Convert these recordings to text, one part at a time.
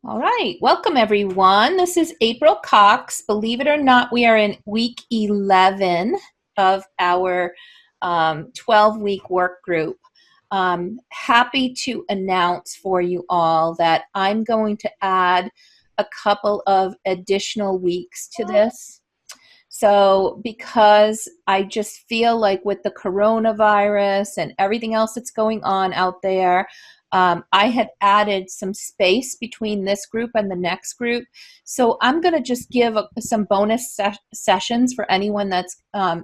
All right, welcome everyone. This is April Cox. Believe it or not, we are in week 11 of our 12-week work group. Happy to announce for you all that I'm going to add a couple of additional weeks to this. So, because I just feel like with the coronavirus and everything else that's going on out there, I had added some space between this group and the next group. So, I'm going to just give some bonus sessions for anyone that's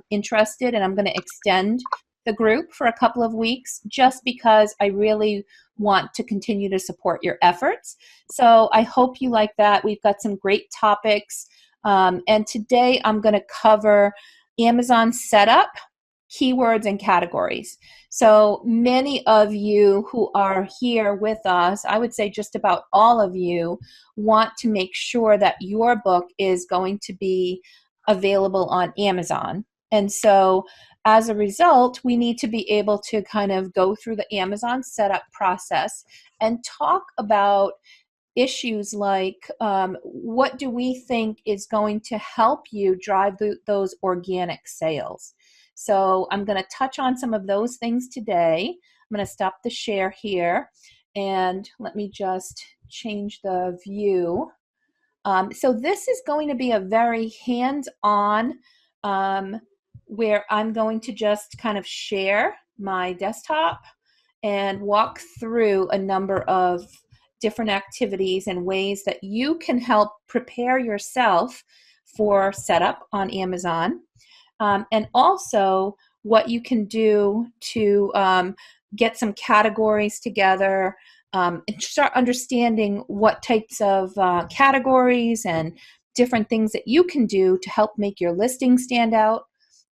interested, and I'm going to extend the group for a couple of weeks just because I really want to continue to support your efforts. So, I hope you like that. We've got some great topics. And today I'm going to cover Amazon setup, keywords, and categories. So many of you who are here with us, I would say just about all of you, want to make sure that your book is going to be available on Amazon. And so as a result, we need to be able to kind of go through the Amazon setup process and talk about issues like what do we think is going to help you drive those organic sales. So I'm going to touch on some of those things today. I'm going to stop the share here and let me just change the view. So this is going to be a very hands-on where I'm going to just kind of share my desktop and walk through a number of different activities and ways that you can help prepare yourself for setup on Amazon. And also what you can do to get some categories together and start understanding what types of categories and different things that you can do to help make your listing stand out,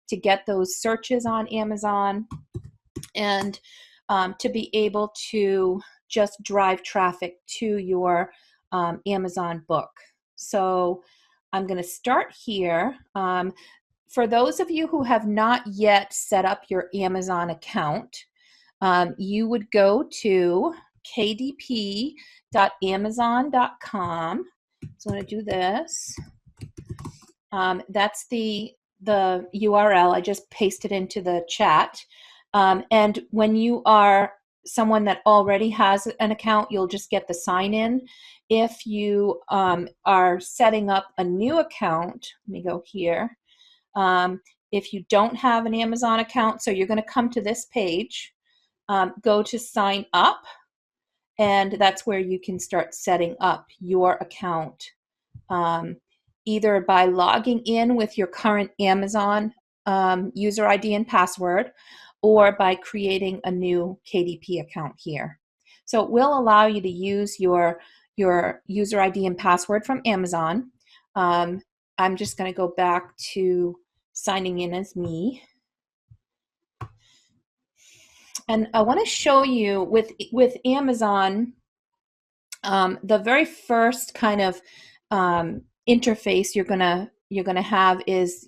to get those searches on Amazon, and to be able to just drive traffic to your Amazon book. So I'm going to start here. For those of you who have not yet set up your Amazon account, you would go to kdp.amazon.com. So I'm going to do this. That's the URL. I just pasted into the chat. And when you are someone that already has an account, you'll just get the sign in. If you are setting up a new account, let me go here. If you don't have an Amazon account, so you're going to come to this page, go to sign up, and that's where you can start setting up your account, either by logging in with your current Amazon user ID and password, or by creating a new KDP account here. So it will allow you to use your user ID and password from Amazon. I'm just going to go back to signing in as me. And I want to show you with Amazon, the very first kind of interface you're gonna have is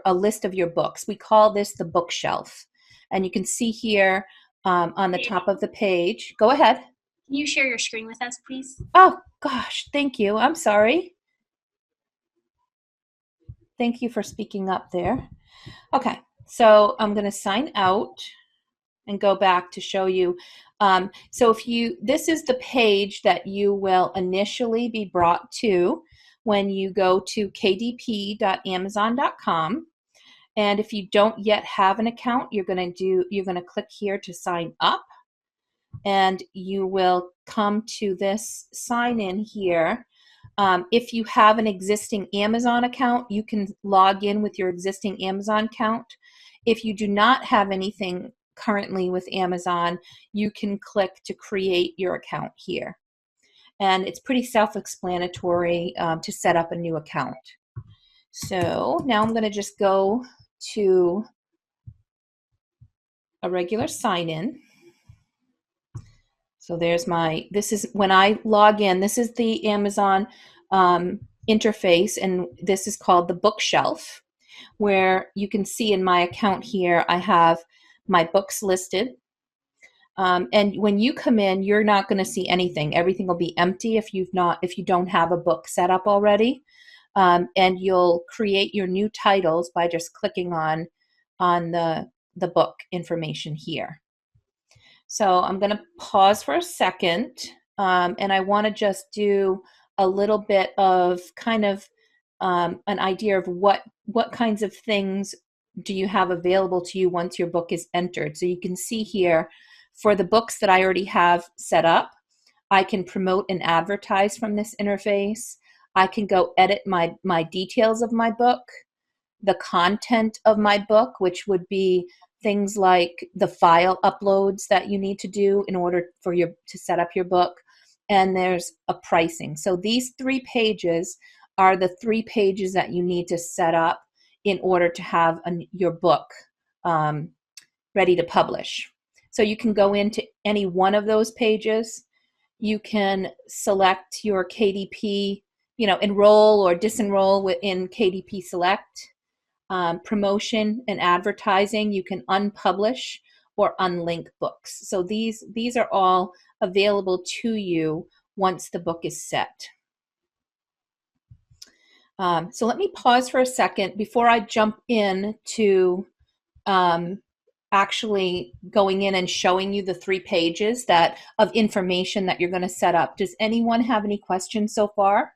a list of your books. We call this the bookshelf, and you can see here on the top of the page. Go ahead. Can you share your screen with us, please? Oh gosh, thank you. I'm sorry. Thank you for speaking up there. Okay, so I'm going to sign out and go back to show you. So this is the page that you will initially be brought to when you go to kdp.amazon.com. And if you don't yet have an account, you're going to click here to sign up, and you will come to this sign in here. If you have an existing Amazon account, you can log in with your existing Amazon account. If you do not have anything currently with Amazon, you can click to create your account here. And it's pretty self-explanatory to set up a new account. So now I'm going to just go to a regular sign-in. So there's this is when I log in, this is the Amazon interface, and this is called the bookshelf, where you can see in my account here, I have my books listed. And when you come in, you're not going to see anything. Everything will be empty if you don't have a book set up already. And you'll create your new titles by just clicking on the book information here. So I'm going to pause for a second, and I want to just do a little bit of kind of an idea of what kinds of things do you have available to you once your book is entered. So you can see here, for the books that I already have set up, I can promote and advertise from this interface. I can go edit my details of my book, the content of my book, which would be things like the file uploads that you need to do in order for you to set up your book. And there's a pricing. So these 3 pages are the 3 pages that you need to set up in order to have your book ready to publish. So you can go into any one of those pages. You can select your KDP, enroll or disenroll within Kdp Select. Promotion and advertising, you can unpublish or unlink books. So these are all available to you once the book is set. So let me pause for a second before I jump in to actually going in and showing you the 3 pages of information that you're going to set up. Does anyone have any questions so far?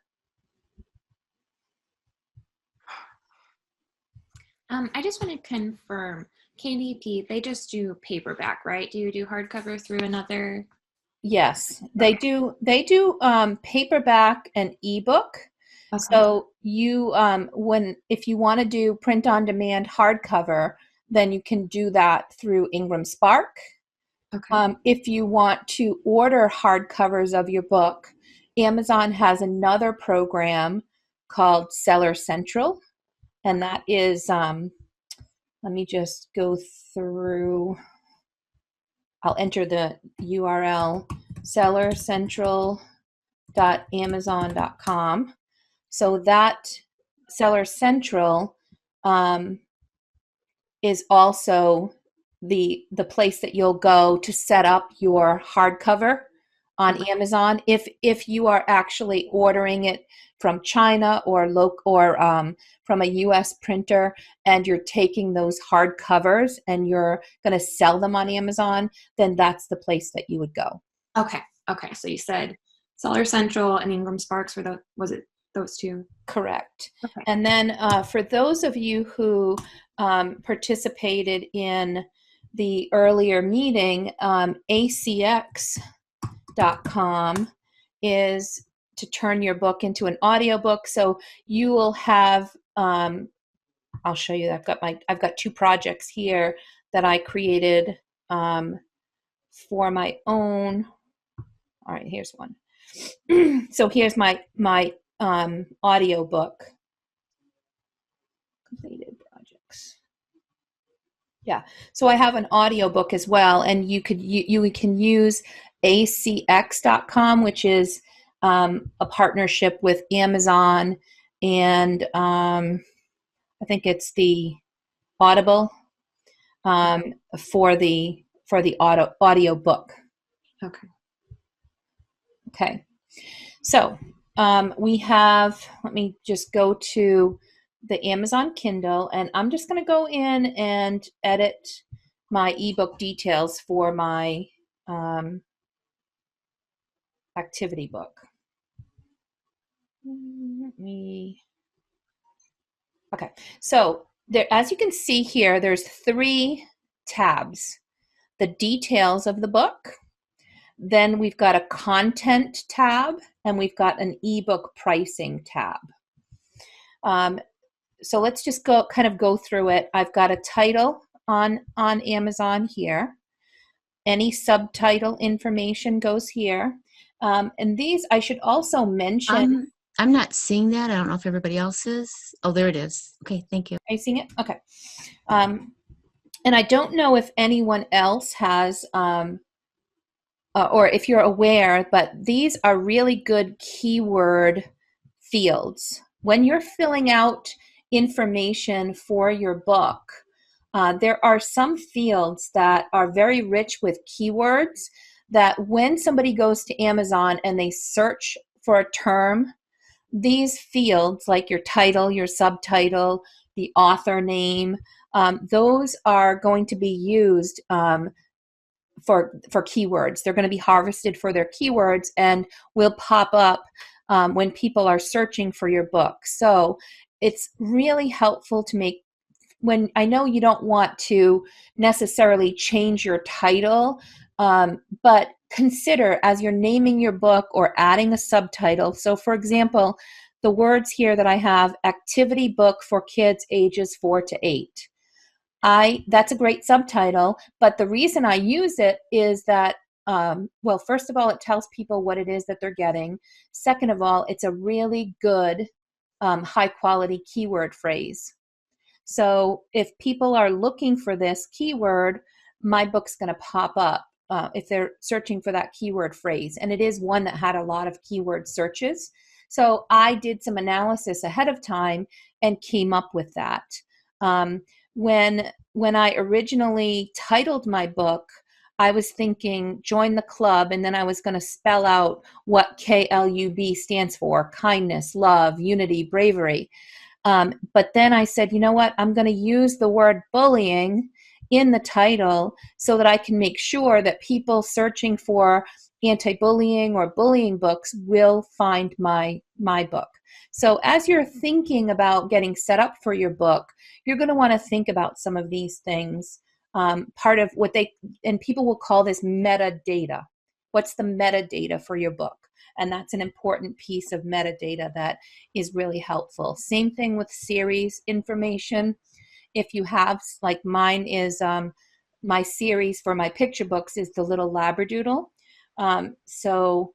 I just want to confirm, KDP, they just do paperback, right? Do you do hardcover through another? Yes, they do. They do paperback and ebook. Okay. So you, if you want to do print on demand hardcover, then you can do that through Ingram Spark. Okay. If you want to order hardcovers of your book, Amazon has another program called Seller Central, and that is, let me just go through. I'll enter the URL, sellercentral.amazon.com. So that Seller Central is also the place that you'll go to set up your hardcover on Amazon. If you are actually ordering it from China or from a U.S. printer, and you're taking those hardcovers and you're going to sell them on Amazon, then that's the place that you would go. Okay. So you said Seller Central and Ingram Sparks was it those 2? Correct. Okay. And then for those of you who participated in the earlier meeting, acx.com is to turn your book into an audiobook. So you will have, I'll show you, I've got 2 projects here that I created for my own. All right, here's one. So here's my audiobook. Completed projects. Yeah, so I have an audiobook as well, and you can use acx.com, which is a partnership with Amazon, and I think it's the Audible for the audiobook. Okay. Okay, so we have, let me just go to the Amazon Kindle, and I'm just going to go in and edit my ebook details for my activity book. Okay, so there, as you can see here, there's 3 tabs: the details of the book, then we've got a content tab, and we've got an ebook pricing tab. So let's just go through it. I've got a title on Amazon here. Any subtitle information goes here. And these, I should also mention. I'm not seeing that. I don't know if everybody else is. Oh, there it is. Okay, thank you. Are you seeing it? Okay. And I don't know if anyone else has, or if you're aware, but these are really good keyword fields. When you're filling out information for your book, there are some fields that are very rich with keywords that when somebody goes to Amazon and they search for a term, these fields like your title, your subtitle, the author name, those are going to be used for keywords. They're going to be harvested for their keywords and will pop up when people are searching for your book. So it's really helpful to make, when I know you don't want to necessarily change your title, but consider as you're naming your book or adding a subtitle. So for example, the words here that I have, activity book for kids ages 4 to 8. That's a great subtitle, but the reason I use it is that, well, first of all, it tells people what it is that they're getting. Second of all, it's a really good, high quality keyword phrase. So if people are looking for this keyword, my book's going to pop up if they're searching for that keyword phrase. And it is one that had a lot of keyword searches. So I did some analysis ahead of time and came up with that. When I originally titled my book, I was thinking join the club, and then I was going to spell out what KLUB stands for: kindness, love, unity, bravery. But then I said, you know what? I'm going to use the word bullying in the title so that I can make sure that people searching for anti-bullying or bullying books will find my book. So as you're thinking about getting set up for your book, you're going to want to think about some of these things. Part of what and people will call this metadata. What's the metadata for your book? And that's an important piece of metadata that is really helpful. Same thing with series information. If you have, like mine is, my series for my picture books is the Little Labradoodle. So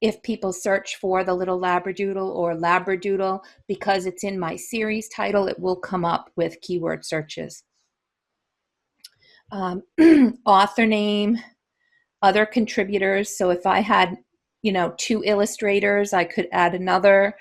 if people search for the Little Labradoodle or Labradoodle, because it's in my series title, it will come up with keyword searches. Author name, other contributors. So if I had, 2 illustrators, I could add another.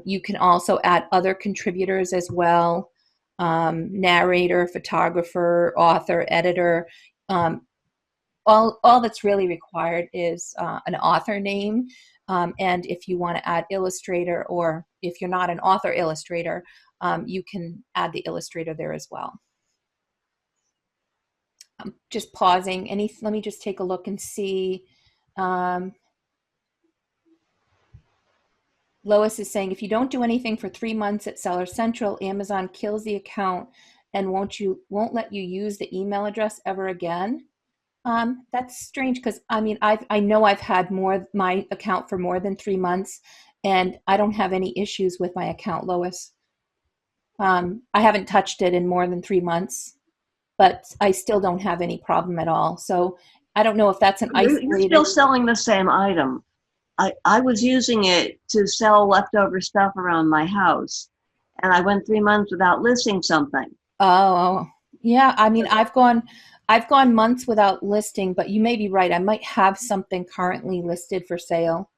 You can also add other contributors as well. Narrator, photographer, author, editor. All that's really required is an author name. And if you want to add illustrator, or if you're not an author illustrator, you can add the illustrator there as well. I'm just pausing. Let me just take a look and see. Lois is saying, if you don't do anything for 3 months at Seller Central, Amazon kills the account and won't let you use the email address ever again. That's strange, because I know I've had my account for more than 3 months, and I don't have any issues with my account, Lois. I haven't touched it in more than 3 months, but I still don't have any problem at all. So I don't know if that's an isolated. You're still selling the same item. I was using it to sell leftover stuff around my house, and I went 3 months without listing something. Oh, yeah. I've gone months without listing, but you may be right. I might have something currently listed for sale.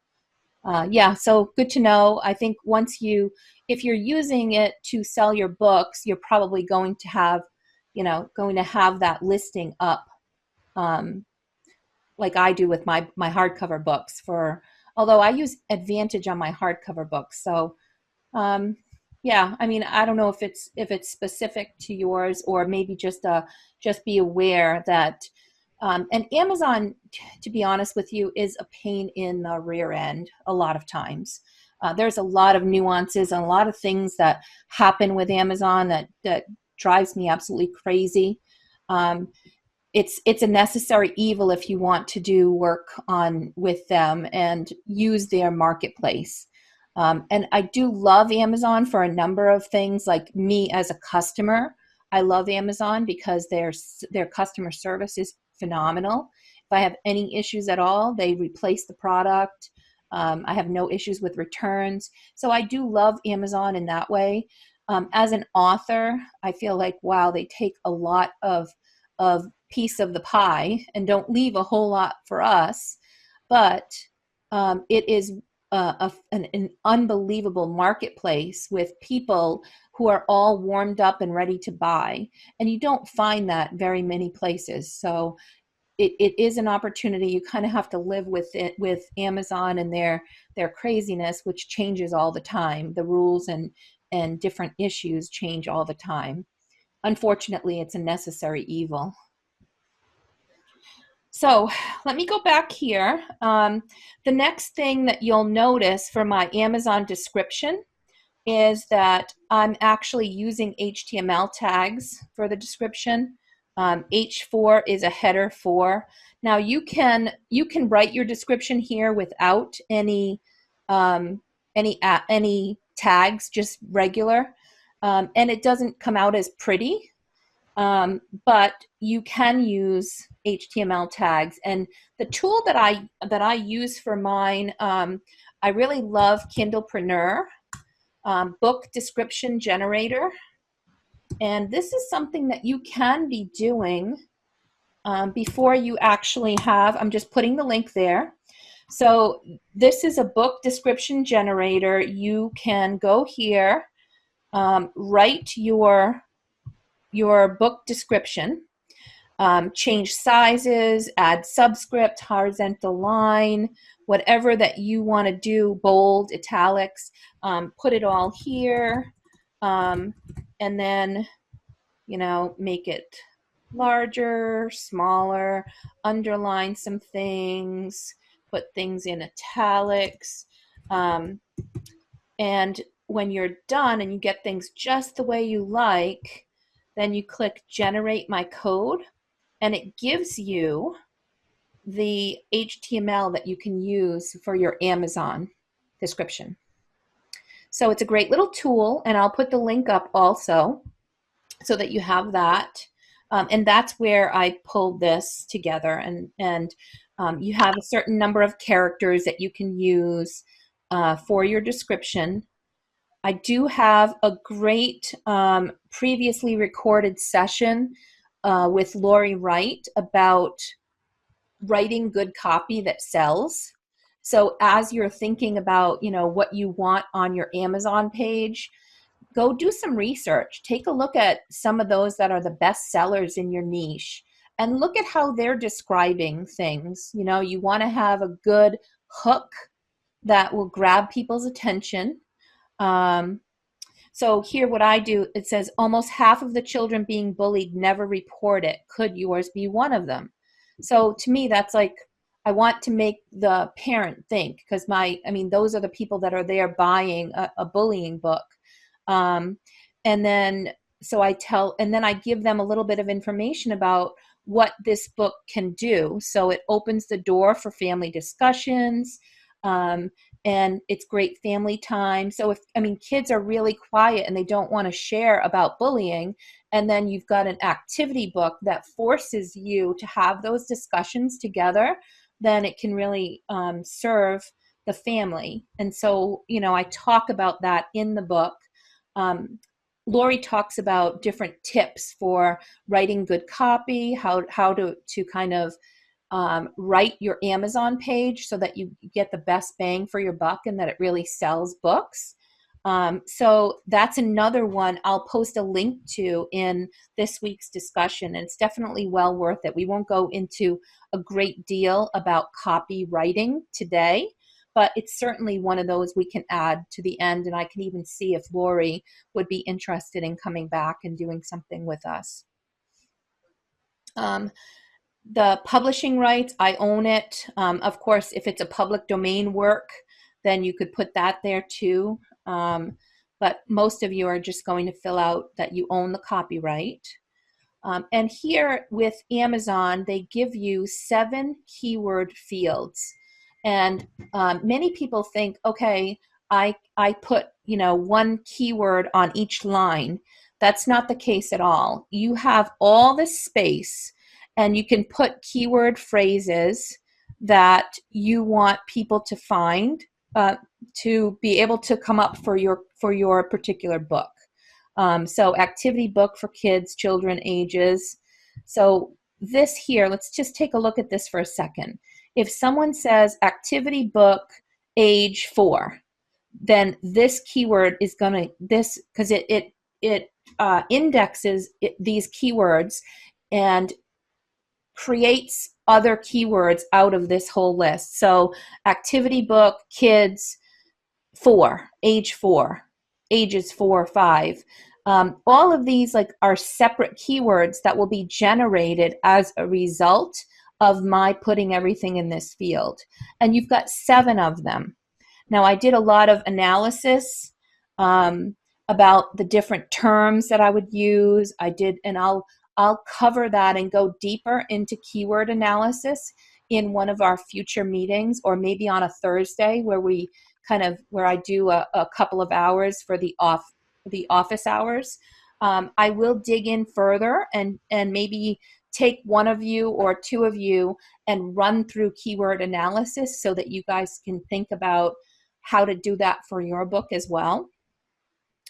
Yeah, so good to know. I think if you're using it to sell your books, you're probably going to have that listing up, like I do with my hardcover books. Although I use Advantage on my hardcover books, so yeah. I don't know if it's specific to yours, or maybe just be aware that. And Amazon, to be honest with you, is a pain in the rear end a lot of times. There's a lot of nuances and a lot of things that happen with Amazon that drives me absolutely crazy. It's a necessary evil if you want to do work with them and use their marketplace. And I do love Amazon for a number of things. Like me as a customer, I love Amazon because their customer service is phenomenal. If I have any issues at all, they replace the product. I have no issues with returns. So I do love Amazon in that way. As an author, I feel like, wow, they take a lot of piece of the pie and don't leave a whole lot for us. But it is an unbelievable marketplace with people who are all warmed up and ready to buy. And you don't find that very many places. So it is an opportunity. You kind of have to live with it, with Amazon and their craziness, which changes all the time. The rules and different issues change all the time. Unfortunately, it's a necessary evil. So let me go back here. The next thing that you'll notice for my Amazon description is that I'm actually using HTML tags for the description. H4 is a header 4. Now you can write your description here without any tags, just regular, and it doesn't come out as pretty. But you can use HTML tags, and the tool that I use for mine, I really love Kindlepreneur, book description generator, and this is something that you can be doing before you actually have. I'm just putting the link there. So this is a book description generator. You can go here, write your book description, change sizes, add subscript, horizontal line, whatever that you want to do, bold, italics, put it all here, and then, make it larger, smaller, underline some things, put things in italics, and when you're done and you get things just the way you like, then you click Generate My Code, and it gives you the HTML that you can use for your Amazon description. So it's a great little tool, and I'll put the link up also so that you have that. And that's where I pulled this together. And you have a certain number of characters that you can use for your description. I do have a great previously recorded session with Lori Wright about writing good copy that sells. So as you're thinking about, what you want on your Amazon page, go do some research. Take a look at some of those that are the best sellers in your niche and look at how they're describing things. You want to have a good hook that will grab people's attention. So here what I do, it says almost half of the children being bullied never report it. Could yours be one of them? So to me, that's like, I want to make the parent think, because those are the people that are there buying a bullying book. And then I give them a little bit of information about what this book can do. So it opens the door for family discussions, and it's great family time. So kids are really quiet and they don't want to share about bullying, and then you've got an activity book that forces you to have those discussions together, then it can really serve the family. And so, I talk about that in the book. Lori talks about different tips for writing good copy, how to kind of write your Amazon page so that you get the best bang for your buck and that it really sells books. So that's another one I'll post a link to in this week's discussion, and it's definitely well worth it. We won't go into a great deal about copywriting today, but it's certainly one of those we can add to the end, and I can even see if Lori would be interested in coming back and doing something with us. The publishing rights, I own it. Of course, if it's a public domain work, then you could put that there too. But most of you are just going to fill out that you own the copyright. And here with Amazon, they give you 7 keyword fields. And many people think, okay, I put 1 keyword on each line. That's not the case at all. You have all this space, and you can put keyword phrases that you want people to find to be able to come up for your particular book. So activity book for kids, children, ages. So this here, let's just take a look at this for a second. If someone says activity book, age 4, then this keyword is going to, this, because it indexes these keywords and creates other keywords out of this whole list. So activity book, kids, 4, age 4, ages 4 or 5. All of these are separate keywords that will be generated as a result of my putting everything in this field. And you've got 7 of them. Now, I did a lot of analysis about the different terms that I would use. And I'll cover that and go deeper into keyword analysis in one of our future meetings, or maybe on a Thursday where I do a couple of hours for the office hours. I will dig in further and maybe take one of you or 2 of you and run through keyword analysis so that you guys can think about how to do that for your book as well.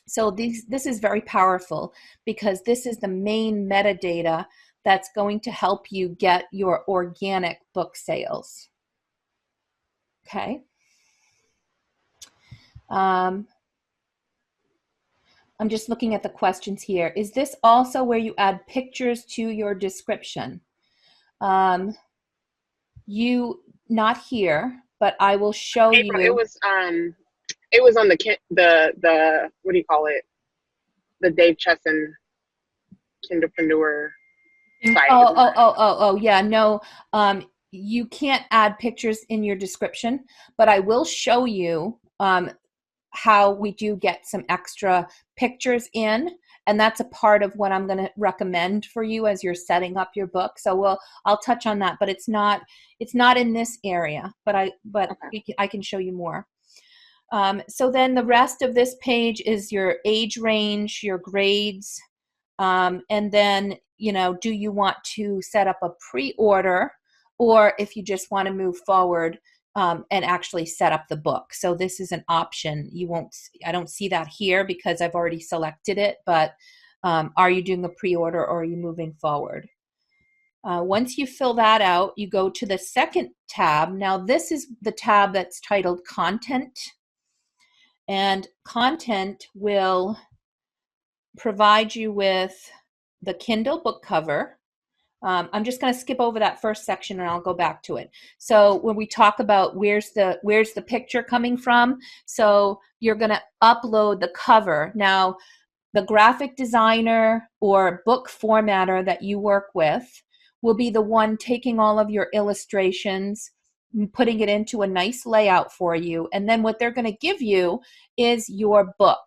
So this is very powerful because this is the main metadata that's going to help you get your organic book sales. Okay. I'm just looking at the questions here. Is this also where you add pictures to your description? Not here, but I will show April, you. it was on the what do you call it? The Dave Chesson Kindlepreneur site. Oh, yeah, no, you can't add pictures in your description, but I will show you how we do get some extra pictures in, and that's a part of what I'm going to recommend for you as you're setting up your book. So I'll touch on that, but it's not in this area, but I can show you more. So then the rest of this page is your age range, your grades, and then, do you want to set up a pre-order, or if you just want to move forward and actually set up the book. So this is an option. I don't see that here because I've already selected it, but are you doing a pre-order or are you moving forward? Once you fill that out, you go to the second tab. Now this is the tab that's titled Content, and Content will provide you with the Kindle book cover. I'm just going to skip over that first section and I'll go back to it. So when we talk about where's the picture coming from, so you're going to upload the cover. Now, the graphic designer or book formatter that you work with will be the one taking all of your illustrations, putting it into a nice layout for you, and then what they're going to give you is your book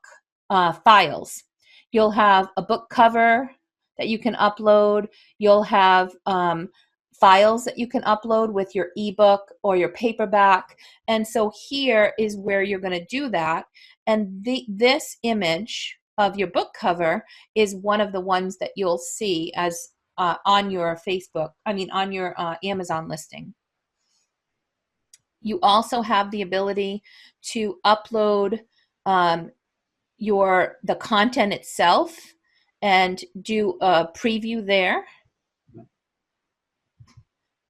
files. You'll have a book cover that you can upload. You'll have files that you can upload with your ebook or your paperback. And so here is where you're going to do that. And this image of your book cover is one of the ones that you'll see as on your on your Amazon listing. You also have the ability to upload the content itself and do a preview there.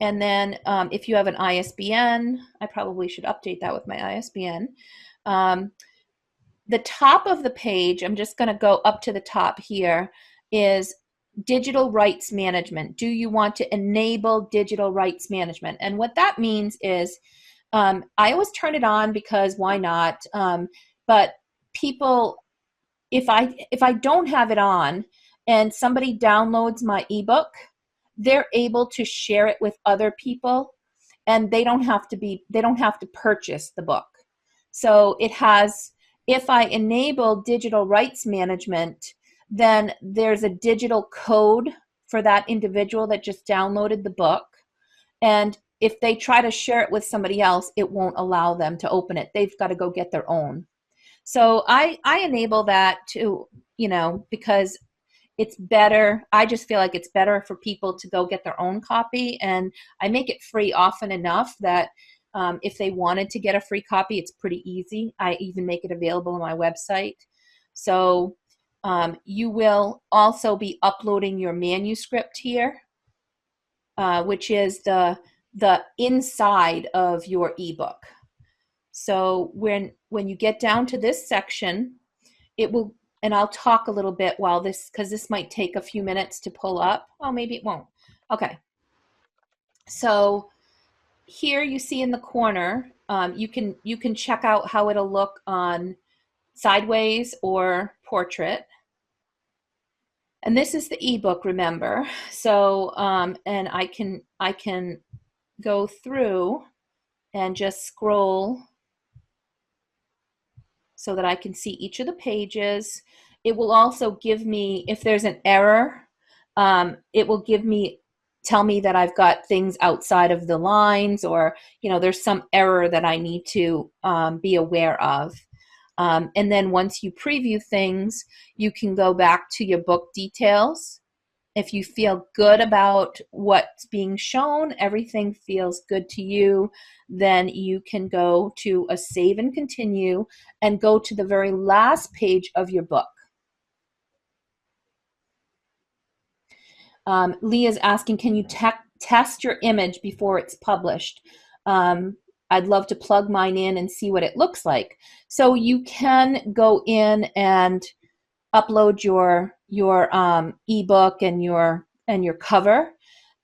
And then if you have an ISBN, I probably should update that with my ISBN. The top of the page, I'm just going to go up to the top here, is digital rights management. Do you want to enable digital rights management? And what that means is I always turn it on because why not? But people, if I don't have it on and somebody downloads my ebook, they're able to share it with other people, and they don't have to purchase the book. So if I enable digital rights management, then there's a digital code for that individual that just downloaded the book. And if they try to share it with somebody else, it won't allow them to open it. They've got to go get their own. So I enable that too, because it's better. I just feel like it's better for people to go get their own copy, and I make it free often enough that if they wanted to get a free copy, it's pretty easy. I even make it available on my website. So you will also be uploading your manuscript here, which is the inside of your ebook. So when you get down to this section, it will, and I'll talk a little bit while this, because this might take a few minutes to pull up. Oh, maybe it won't. Okay. So here you see in the corner, you can check out how it'll look on sideways or portrait. And this is the ebook, remember. So and I can go through and just scroll so that I can see each of the pages. It will also give me, if there's an error, it will tell me that I've got things outside of the lines, or there's some error that I need to be aware of. And then once you preview things, you can go back to your book details. If you feel good about what's being shown, everything feels good to you, then you can go to a save and continue and go to the very last page of your book. Leah's asking, can you test your image before it's published? I'd love to plug mine in and see what it looks like. So you can go in and upload your ebook and your cover,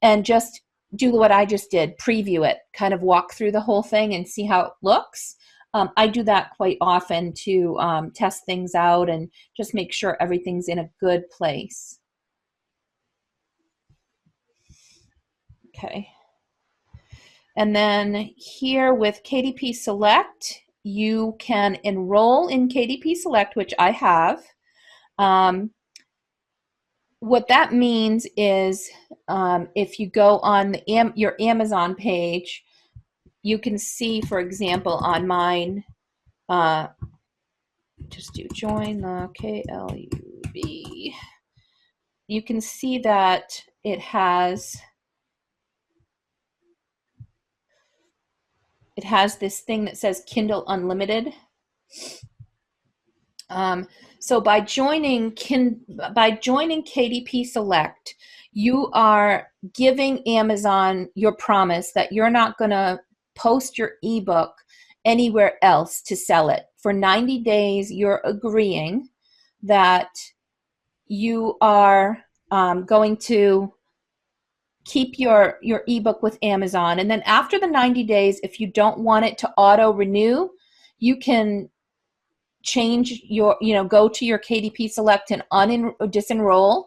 and just do what I just did, preview it, kind of walk through the whole thing and see how it looks. I do that quite often to test things out and just make sure everything's in a good place. Okay. And then here with Kdp Select, you can enroll in Kdp Select, which I have. What that means is if you go on your Amazon page, you can see, for example, on mine, just do join the KLUB. You can see that it has this thing that says Kindle Unlimited. So by joining Kdp Select, you are giving Amazon your promise that you're not going to post your ebook anywhere else to sell it. For 90 days, you're agreeing that you are going to keep your ebook with Amazon. And then after the 90 days, if you don't want it to auto renew, you can change your, go to your Kdp Select and disenroll.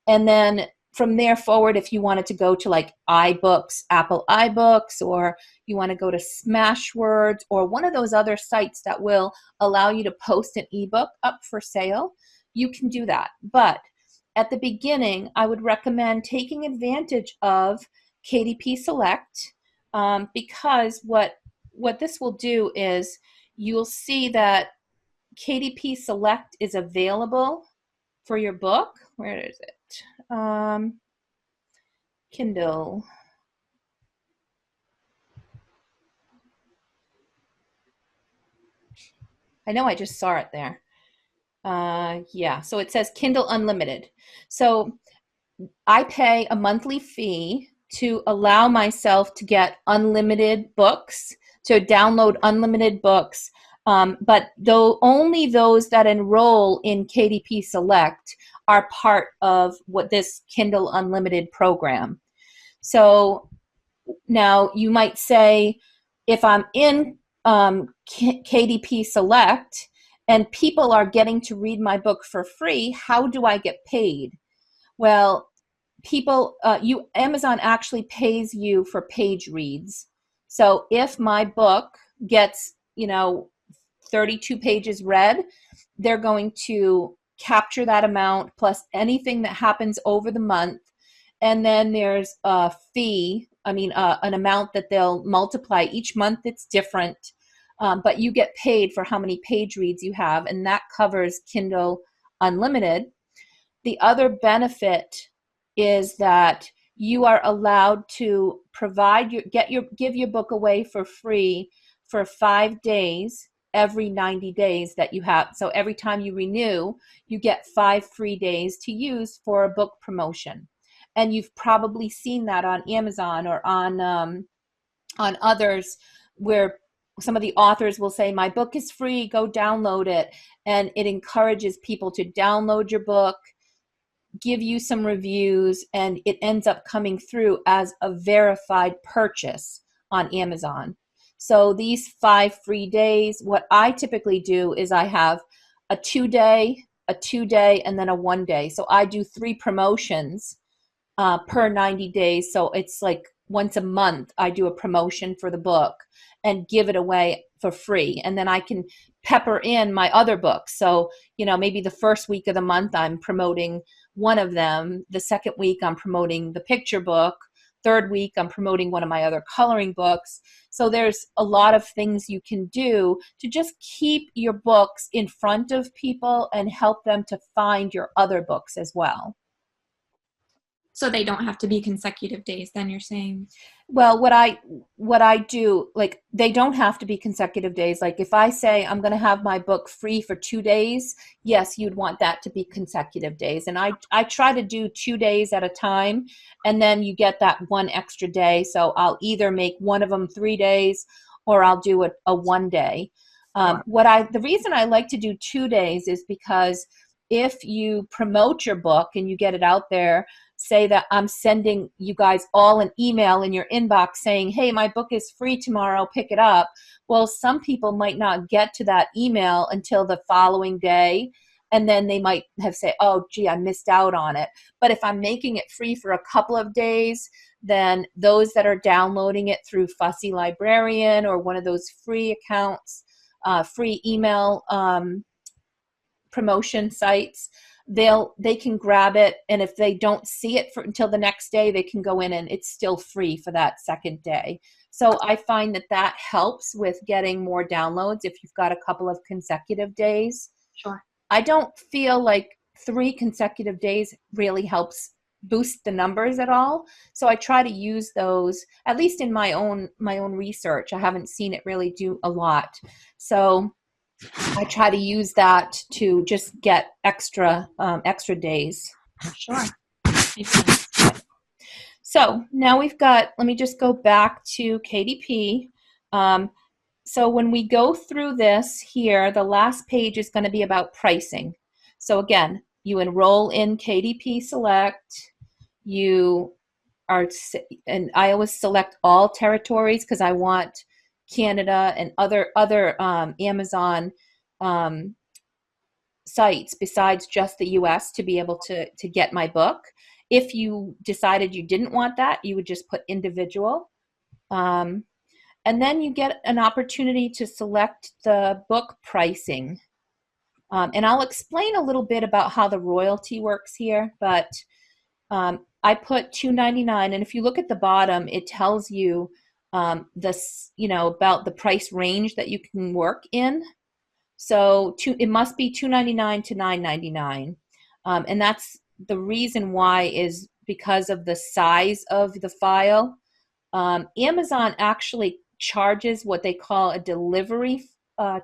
And then from there forward, if you wanted to go to like iBooks, Apple iBooks, or you want to go to Smashwords or one of those other sites that will allow you to post an ebook up for sale, you can do that. But at the beginning, I would recommend taking advantage of Kdp Select, because what this will do is you'll see that Kdp Select is available for your book. Where is it? Kindle. I know I just saw it there. Yeah, so it says Kindle Unlimited. So I pay a monthly fee to allow myself to get unlimited books, to download unlimited books. But though only those that enroll in Kdp Select are part of what this Kindle Unlimited program. So now you might say, if I'm in Kdp Select and people are getting to read my book for free, how do I get paid? Well, Amazon actually pays you for page reads. So if my book gets 32 pages read, they're going to capture that amount plus anything that happens over the month. And then there's a fee, an amount that they'll multiply. Each month it's different, but you get paid for how many page reads you have, and that covers Kindle Unlimited. The other benefit is that you are allowed to give your book away for free for 5 days every 90 days that you have. So every time you renew, you get 5 free days to use for a book promotion. And you've probably seen that on Amazon or on others, where some of the authors will say, my book is free, go download it. And it encourages people to download your book, give you some reviews, and it ends up coming through as a verified purchase on Amazon. So these 5 free days, what I typically do is I have a 2-day, a 2-day, and then a 1-day. So I do 3 promotions per 90 days. So it's like once a month, I do a promotion for the book and give it away for free. And then I can pepper in my other books. So, maybe the first week of the month, I'm promoting one of them. The second week, I'm promoting the picture book. Third week, I'm promoting one of my other coloring books. So there's a lot of things you can do to just keep your books in front of people and help them to find your other books as well. So they don't have to be consecutive days, then you're saying? Well, what I do, like, they don't have to be consecutive days. Like, if I say I'm going to have my book free for 2 days, yes, you'd want that to be consecutive days. And I try to do 2 days at a time, and then you get that one extra day. So I'll either make one of them 3 days, or I'll do a 1 day. The reason I like to do 2 days is because if you promote your book and you get it out there, say that I'm sending you guys all an email in your inbox saying, hey, my book is free tomorrow, pick it up. Well, some people might not get to that email until the following day. And then they might have said, oh, gee, I missed out on it. But if I'm making it free for a couple of days, then those that are downloading it through Fussy Librarian or one of those free accounts, free email promotion sites, they can grab it, and if they don't see it until the next day, they can go in and it's still free for that second day. So I find that helps with getting more downloads if you've got a couple of consecutive days. Sure. I don't feel like 3 consecutive days really helps boost the numbers at all. So I try to use those, at least in my own research. I haven't seen it really do a lot. So I try to use that to just get extra days. Sure. Makes sense. So now let me just go back to KDP. So when we go through this here, the last page is going to be about pricing. So again, you enroll in Kdp Select. And I always select all territories because I want Canada and other Amazon sites besides just the US to be able to get my book. If you decided you didn't want that, you would just put individual. And then you get an opportunity to select the book pricing. And I'll explain a little bit about how the royalty works here, but I put $2.99, and if you look at the bottom, it tells you about the price range that you can work in. So it must be $2.99 to $9.99, and that's the reason why is because of the size of the file. Amazon actually charges what they call a delivery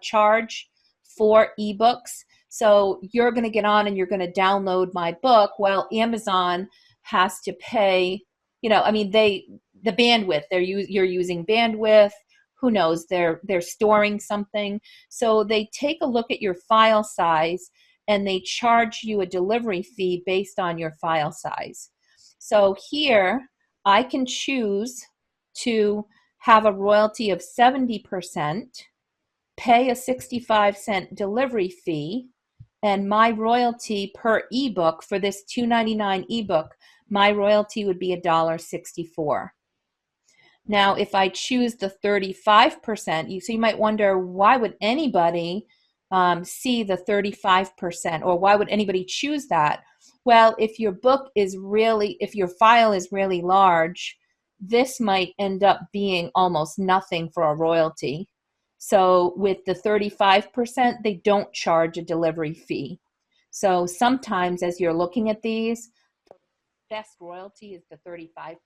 charge for ebooks. So you're going to get on and you're going to download my book. Well, Amazon has to pay. The bandwidth. You're using bandwidth. Who knows? They're storing something. So they take a look at your file size and they charge you a delivery fee based on your file size. So here I can choose to have a royalty of 70%, pay a 65-cent delivery fee, and my royalty per ebook for this $2.99 ebook, my royalty would be $1.64. Now, if I choose the 35%, so you might wonder, why would anybody see the 35%, or why would anybody choose that? Well, if your file is really large, this might end up being almost nothing for a royalty. So with the 35%, they don't charge a delivery fee. So sometimes as you're looking at these, best royalty is the 35%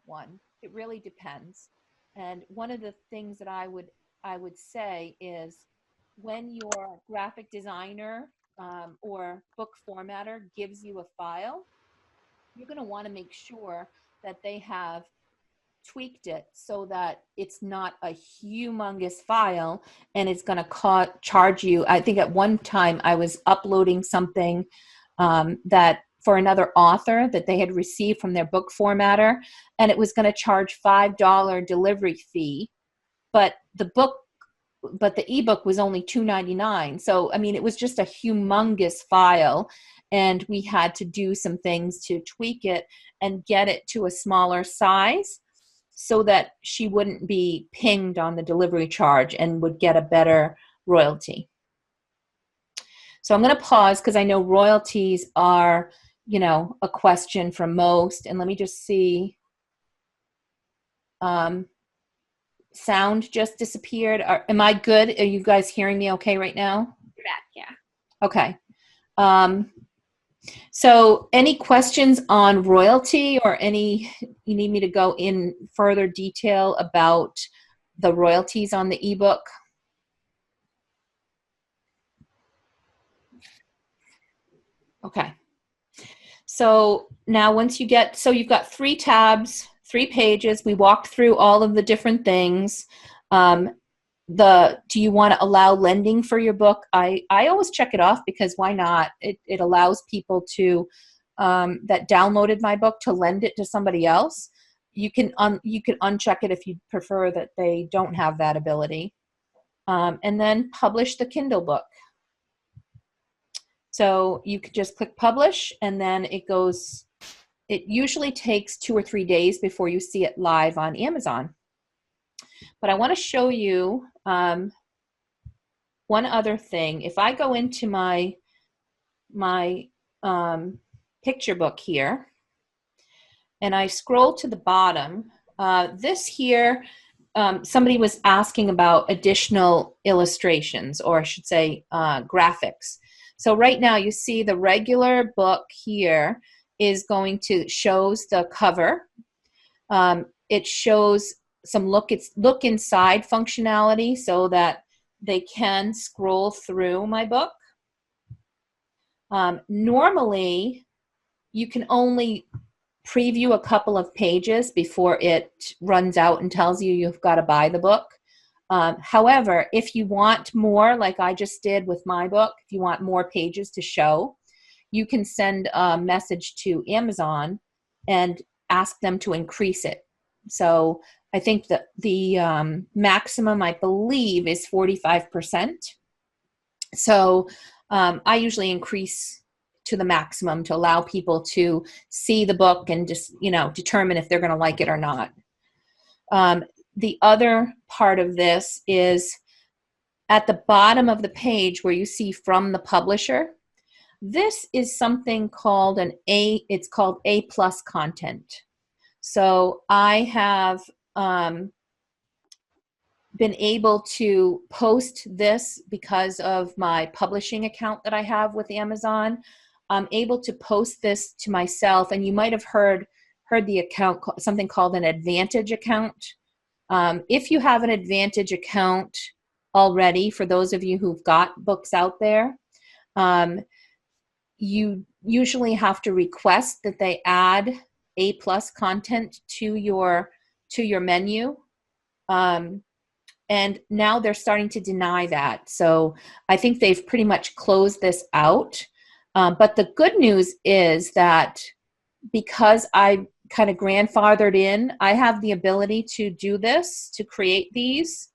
one. It really depends. And one of the things that I would say is, when your graphic designer or book formatter gives you a file, you're going to want to make sure that they have tweaked it so that it's not a humongous file and it's going to charge you. I think at one time I was uploading something that for another author that they had received from their book formatter, and it was going to charge $5 delivery fee, but the ebook was only $2.99. So I mean, it was just a humongous file, and we had to do some things to tweak it and get it to a smaller size so that she wouldn't be pinged on the delivery charge and would get a better royalty. So I'm going to pause because I know royalties are, you know, a question for most. And let me just see. Sound just disappeared. Am I good? Are you guys hearing me okay right now? You're back, yeah. Okay. So any questions on royalty, or you need me to go in further detail about the royalties on the ebook? Okay. So now once you get, so you've got 3 tabs, 3 pages. We walked through all of the different things. Do you want to allow lending for your book? I always check it off because why not? It allows people to that downloaded my book to lend it to somebody else. You can uncheck it if you prefer that they don't have that ability. And then publish the Kindle book. So you could just click publish, and then it goes. It usually takes 2 or 3 days before you see it live on Amazon. But I want to show you one other thing. If I go into my picture book here, and I scroll to the bottom, this here, somebody was asking about additional illustrations, or I should say graphics. So right now you see the regular book here is going to shows the cover. It shows some look inside functionality so that they can scroll through my book. Normally, you can only preview a couple of pages before it runs out and tells you you've got to buy the book. However, if you want more, like I just did with my book, if you want more pages to show, you can send a message to Amazon and ask them to increase it. So I think that the maximum, I believe, is 45%. So I usually increase to the maximum to allow people to see the book and just, you know, determine if they're going to like it or not. The other part of this is at the bottom of the page where you see from the publisher. This is something called it's called A+ content. So I have been able to post this because of my publishing account that I have with Amazon. I'm able to post this to myself, and you might have heard the account, something called an Advantage account. If you have an Advantage account already, for those of you who've got books out there, you usually have to request that they add A+ content to your menu. And now they're starting to deny that. So I think they've pretty much closed this out. But the good news is that because I kind of grandfathered in, I have the ability to do this, to create these,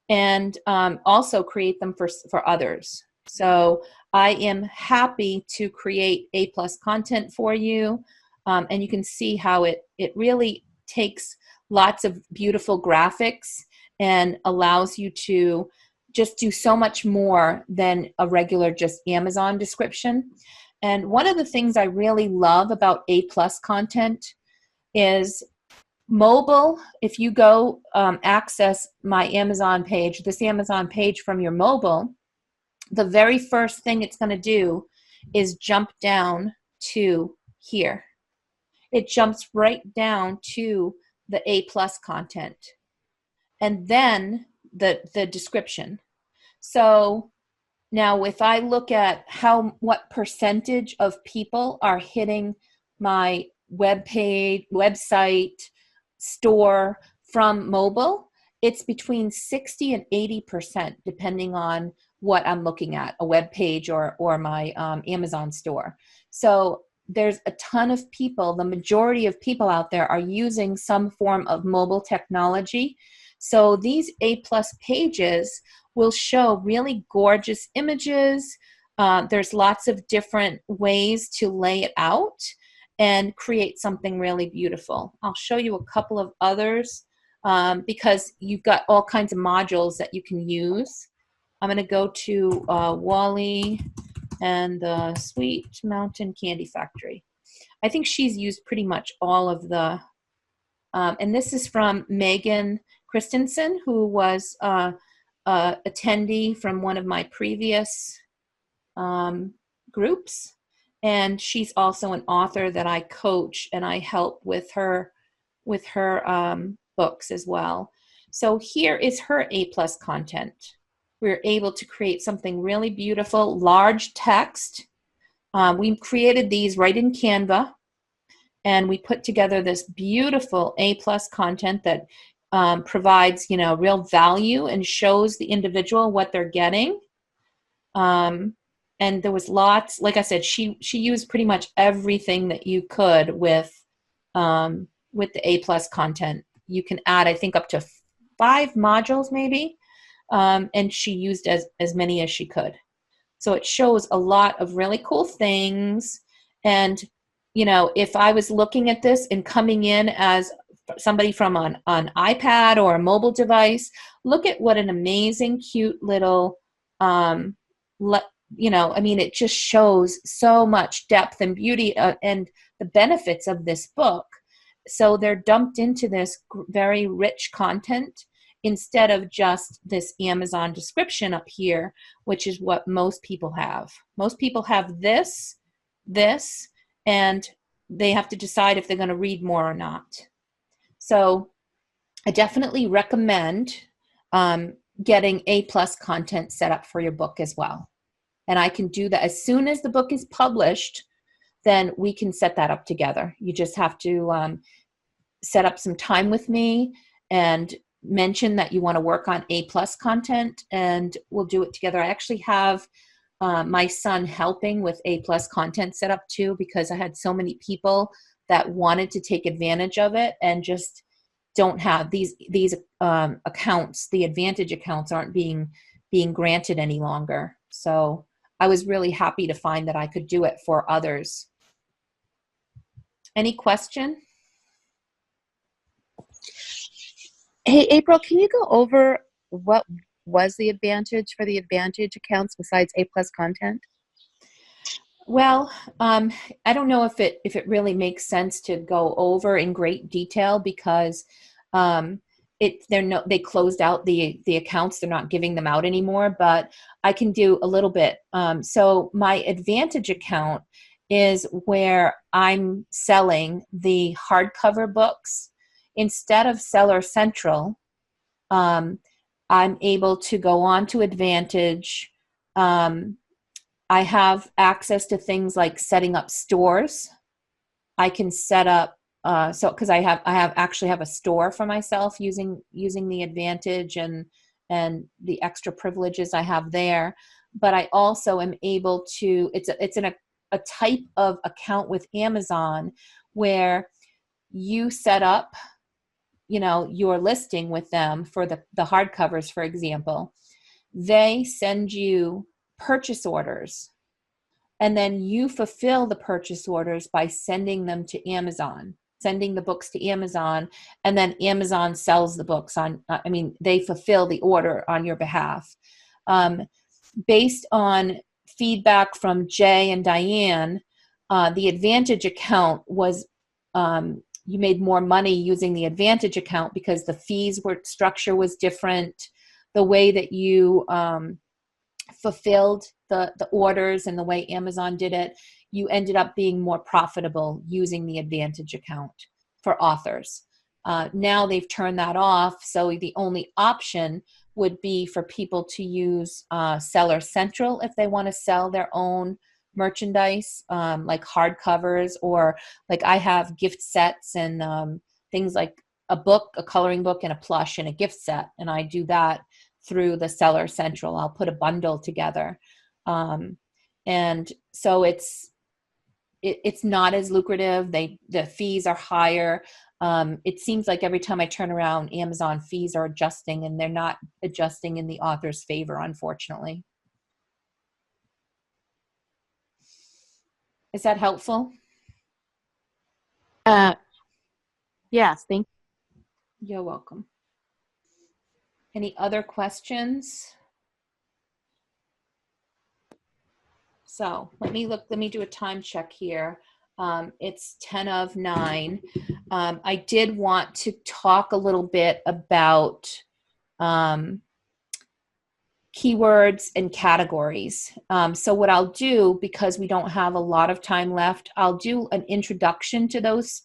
and also create them for others. So I am happy to create A+ content for you. And you can see how it really takes lots of beautiful graphics and allows you to just do so much more than a regular just Amazon description. And one of the things I really love about A+ content is mobile. If you go access my Amazon page, this Amazon page from your mobile, the very first thing it's going to do is jump down to here. It jumps right down to the A+ content, and then the description. So now if I look at what percentage of people are hitting my website store from mobile, it's between 60 and 80%, depending on what I'm looking at, a web page or my Amazon store. So there's a ton of people, the majority of people out there are using some form of mobile technology. So these A+ pages will show really gorgeous images. There's lots of different ways to lay it out and create something really beautiful. I'll show you a couple of others because you've got all kinds of modules that you can use. I'm going to go to Wally and the Sweet Mountain Candy Factory. I think she's used pretty much all of the, and this is from Megan Christensen, who was a attendee from one of my previous groups. And she's also an author that I coach and I help with her books as well. So here is her A+ content. We're able to create something really beautiful, large text. We created these right in Canva, and we put together this beautiful A+ content that provides, real value and shows the individual what they're getting. And there was lots, like I said, she used pretty much everything that you could with the A+ content. You can add, I think, up to 5 modules maybe, and she used as many as she could. So it shows a lot of really cool things. And, if I was looking at this and coming in as somebody from an iPad or a mobile device, look at what an amazing, cute little, it just shows so much depth and beauty and the benefits of this book. So they're dumped into this very rich content instead of just this Amazon description up here, which is what most people have. Most people have this, and they have to decide if they're going to read more or not. So I definitely recommend getting A+ content set up for your book as well. And I can do that as soon as the book is published, then we can set that up together. You just have to set up some time with me and mention that you want to work on A+ content, and we'll do it together. I actually have my son helping with A+ content set up too, because I had so many people that wanted to take advantage of it and just don't have these accounts. The Advantage accounts aren't being granted any longer. So I was really happy to find that I could do it for others. Any question? Hey, April, can you go over what was the advantage for the Advantage accounts besides A+ content? Well, I don't know if it really makes sense to go over in great detail because they closed out the accounts. They're not giving them out anymore, but I can do a little bit. So my Advantage account is where I'm selling the hardcover books. Instead of Seller Central, I'm able to go on to Advantage. I have access to things like setting up stores. I can set up because I actually have a store for myself using the Advantage and the extra privileges I have there. But I also am able to. It's a type of account with Amazon where you set up, your listing with them for the hardcovers, for example. They send you purchase orders, and then you fulfill the purchase orders by sending them to Amazon, sending the books to Amazon, and then Amazon sells the books they fulfill the order on your behalf. Based on feedback from Jay and Diane, the Advantage account was, you made more money using the Advantage account because the fees structure was different. The way that you fulfilled the orders and the way Amazon did it, you ended up being more profitable using the Advantage account for authors. Now they've turned that off, so the only option would be for people to use Seller Central if they want to sell their own merchandise, like hardcovers, or like I have gift sets and things like a book, a coloring book, and a plush and a gift set. And I do that through the Seller Central. I'll put a bundle together. And so it's not as lucrative. The fees are higher. It seems like every time I turn around, Amazon fees are adjusting, and they're not adjusting in the author's favor, unfortunately. Is that helpful? Yes, thank You're welcome. Any other questions? So let me do a time check here. It's 10 of 9. I did want to talk a little bit about keywords and categories. So what I'll do, because we don't have a lot of time left, I'll do an introduction to those,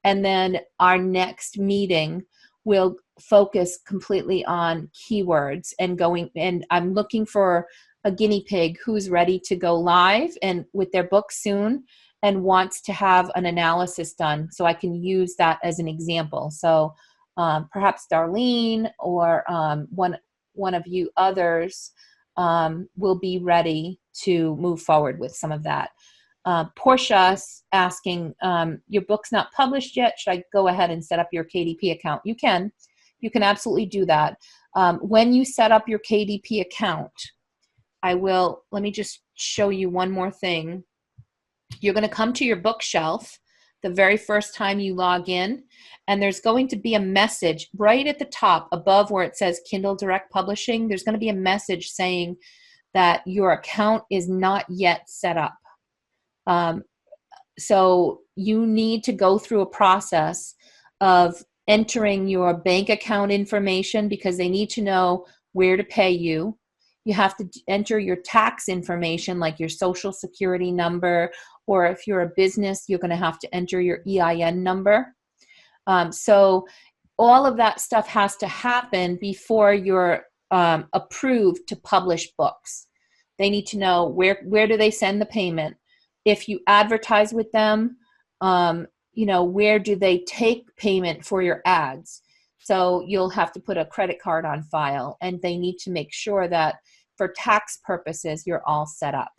and then our next meeting will focus completely on keywords and I'm looking for a guinea pig who's ready to go live and with their book soon and wants to have an analysis done so I can use that as an example. So perhaps Darlene or one of you others will be ready to move forward with some of that. Portia's asking, your book's not published yet. Should I go ahead and set up your KDP account? You can absolutely do that. When you set up your KDP account, let me just show you one more thing. You're going to come to your bookshelf the very first time you log in, and there's going to be a message right at the top above where it says Kindle Direct Publishing. There's going to be a message saying that your account is not yet set up. So you need to go through a process of entering your bank account information because they need to know where to pay you. You have to enter your tax information like your social security number, or if you're a business, you're going to have to enter your EIN number. So all of that stuff has to happen before you're approved to publish books. They need to know where do they send the payment. If you advertise with them, where do they take payment for your ads? So you'll have to put a credit card on file, and they need to make sure that for tax purposes, you're all set up.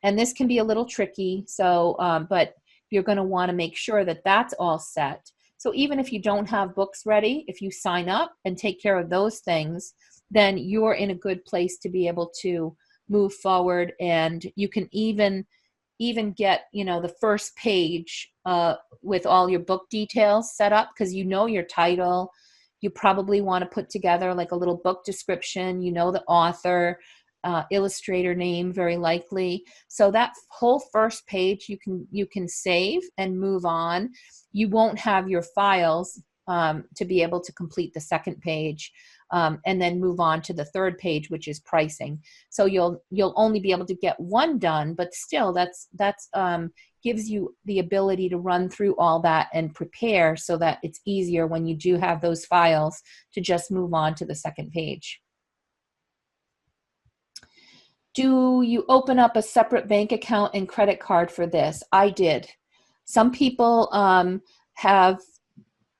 And this can be a little tricky, but you're going to want to make sure that that's all set. So even if you don't have books ready, if you sign up and take care of those things, then you're in a good place to be able to move forward, and you can even get the first page with all your book details set up, because your title. You probably want to put together like a little book description, the author, illustrator name, very likely. So that whole first page you can save and move on. You won't have your files to be able to complete the second page and then move on to the third page, which is pricing. So you'll only be able to get one done, but still that's gives you the ability to run through all that and prepare so that it's easier when you do have those files to just move on to the second page. Do you open up a separate bank account and credit card for this? I did. Some people have,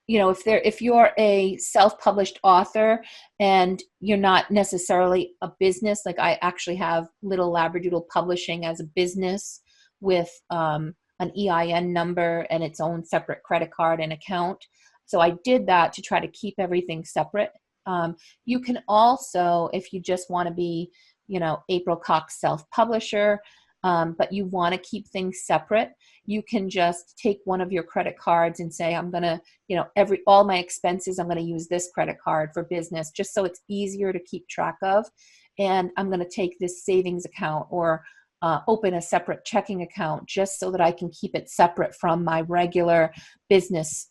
if you're a self-published author and you're not necessarily a business, like I actually have Little Labradoodle Publishing as a business with an EIN number and its own separate credit card and account. So I did that to try to keep everything separate. You can also, if you just want to be, April Cox self-publisher, but you want to keep things separate, you can just take one of your credit cards and say, I'm going to, all my expenses, I'm going to use this credit card for business, just so it's easier to keep track of. And I'm going to take this savings account or open a separate checking account just so that I can keep it separate from my regular business,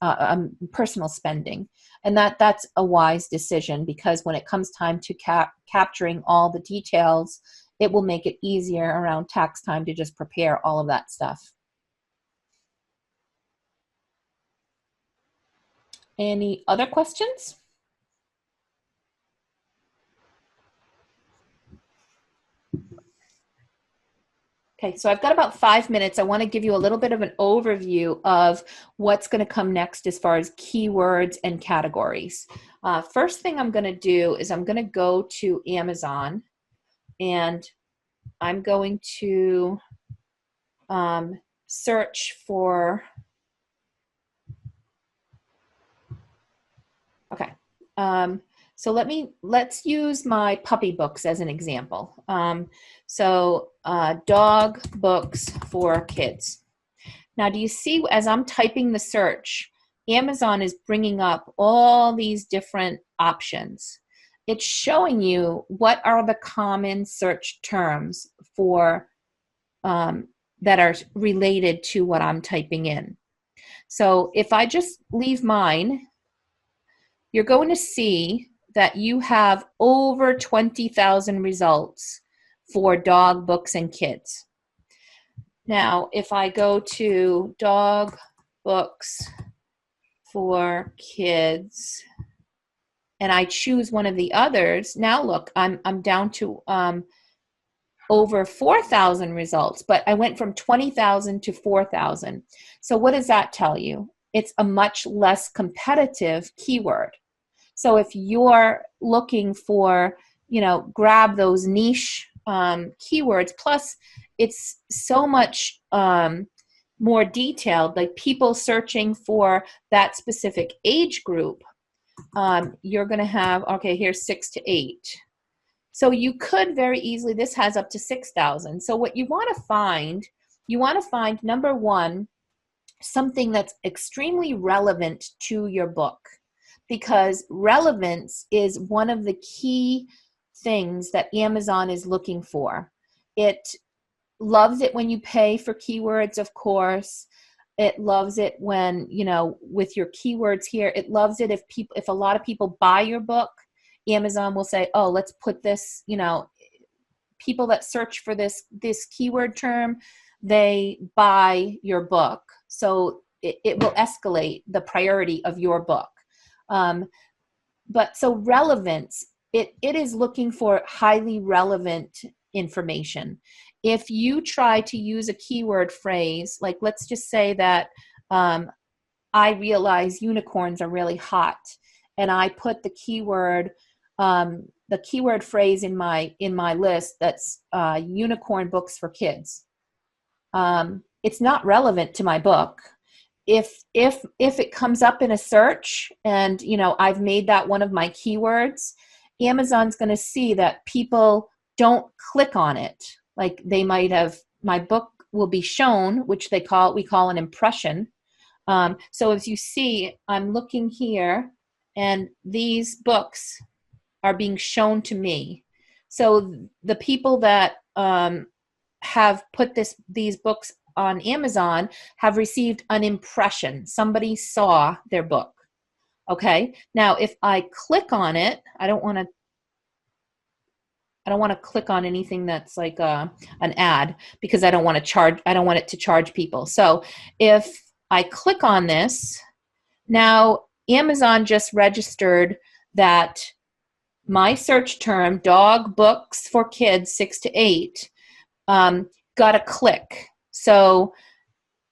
personal spending. And that's a wise decision, because when it comes time to capturing all the details, it will make it easier around tax time to just prepare all of that stuff. Any other questions? Okay, so I've got about 5 minutes. I want to give you a little bit of an overview of what's going to come next as far as keywords and categories. First thing I'm going to do is I'm going to go to Amazon, and I'm going to search for, okay. So let's use my puppy books as an example. Dog books for kids. Now, do you see as I'm typing the search, Amazon is bringing up all these different options. It's showing you what are the common search terms for that are related to what I'm typing in. So if I just leave mine, you're going to see that you have over 20,000 results for dog, books, and kids. Now, if I go to dog, books for kids, and I choose one of the others, now look, I'm down to over 4,000 results, but I went from 20,000 to 4,000. So what does that tell you? It's a much less competitive keyword. So if you're looking for, grab those niche keywords, plus it's so much more detailed, like people searching for that specific age group, you're going to have, okay, here's 6 to 8. So you could very easily, this has up to 6,000. So what you want to find, number one, something that's extremely relevant to your book, because relevance is one of the key things that Amazon is looking for. It loves it when you pay for keywords, of course. It loves it when, with your keywords here, it loves it if a lot of people buy your book, Amazon will say, oh, let's put this, people that search for this keyword term, they buy your book. So it will escalate the priority of your book. But so relevance, it is looking for highly relevant information. If you try to use a keyword phrase, like let's just say that I realize unicorns are really hot, and I put the keyword phrase in my list that's unicorn books for kids. It's not relevant to my book. If it comes up in a search and I've made that one of my keywords, Amazon's going to see that people don't click on it. Like they might have, my book will be shown, which we call an impression. So as you see, I'm looking here, and these books are being shown to me. So the people that have put these books on Amazon have received an impression. Somebody saw their book. Okay. Now, if I click on it, I don't want to click on anything that's like an ad, because I don't want it to charge people. So if I click on this, now Amazon just registered that my search term, dog books for kids 6 to 8, got a click. So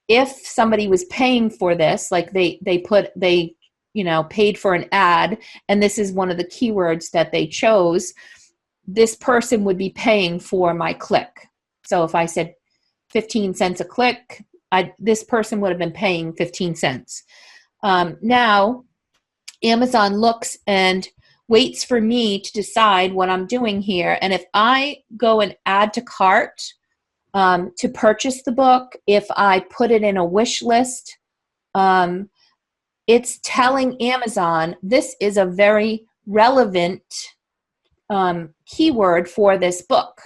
if somebody was paying for this, like they paid for an ad, and this is one of the keywords that they chose, this person would be paying for my click. So if I said 15 cents a click, this person would have been paying 15 cents. Now, Amazon looks and waits for me to decide what I'm doing here. And if I go and add to cart to purchase the book, if I put it in a wish list, it's telling Amazon this is a very relevant keyword for this book.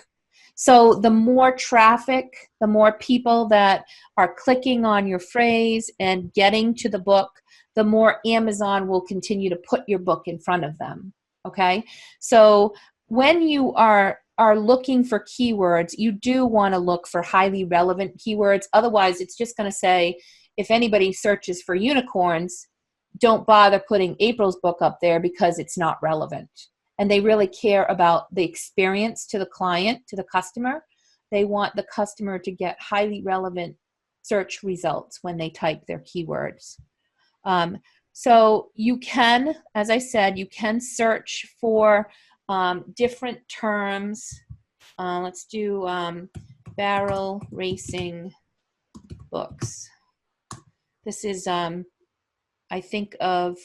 So the more traffic, the more people that are clicking on your phrase and getting to the book, the more Amazon will continue to put your book in front of them. Okay? So when you are looking for keywords, you do want to look for highly relevant keywords. Otherwise, it's just going to say, if anybody searches for unicorns, don't bother putting April's book up there because it's not relevant. And they really care about the experience to the client, to the customer. they want the customer to get highly relevant search results when they type their keywords. So you can, as I said, you can search for different terms. Let's do barrel racing books. This is, I think of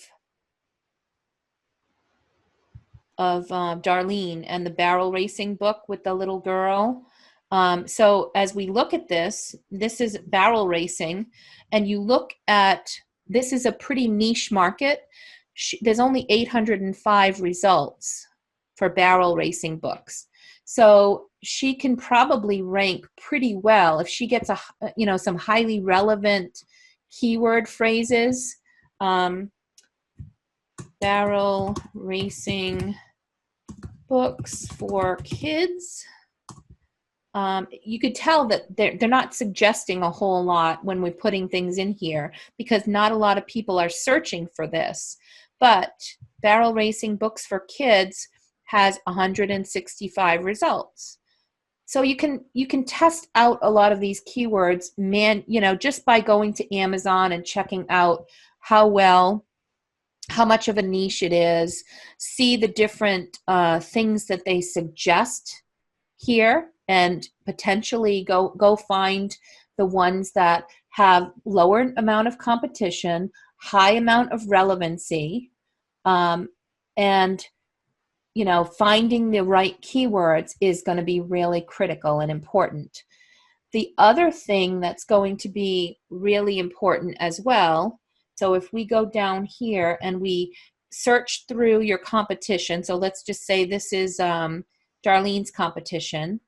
Darlene and the barrel racing book with the little girl. So as we look at this, this is barrel racing, and you look at, this is a pretty niche market. There's only 805 results for barrel racing books. So she can probably rank pretty well if she gets some highly relevant keyword phrases. Barrel racing books for kids. You could tell that they're not suggesting a whole lot when we're putting things in here, because not a lot of people are searching for this. But barrel racing books for kids has 165 results. So you can test out a lot of these keywords, just by going to Amazon and checking out how much of a niche it is, see the different things that they suggest here, and potentially go find the ones that have lower amount of competition, high amount of relevancy, and finding the right keywords is going to be really critical and important. The other thing that's going to be really important as well, so if we go down here and we search through your competition, so let's just say this is Darlene's competition.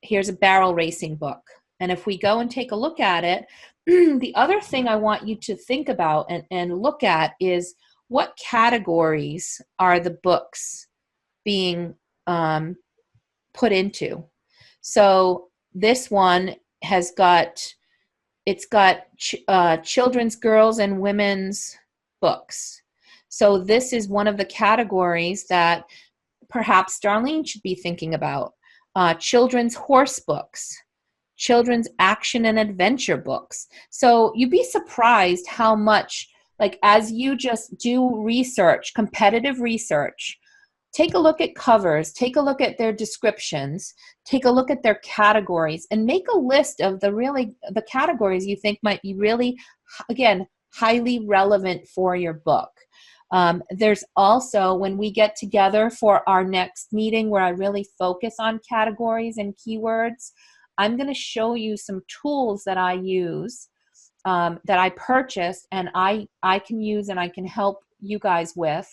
Here's a barrel racing book. And if we go and take a look at it, the other thing I want you to think about and look at is what categories are the books being put into. So this one has got, children's, girls, and women's books. So this is one of the categories that perhaps Darlene should be thinking about. Children's horse books, children's action and adventure books. So you'd be surprised how much, as you just do research, competitive research, take a look at covers, take a look at their descriptions, take a look at their categories, and make a list of the categories you think might be really, again, highly relevant for your book. There's also, when we get together for our next meeting where I really focus on categories and keywords, I'm going to show you some tools that I use, that I purchased and I can use and I can help you guys with,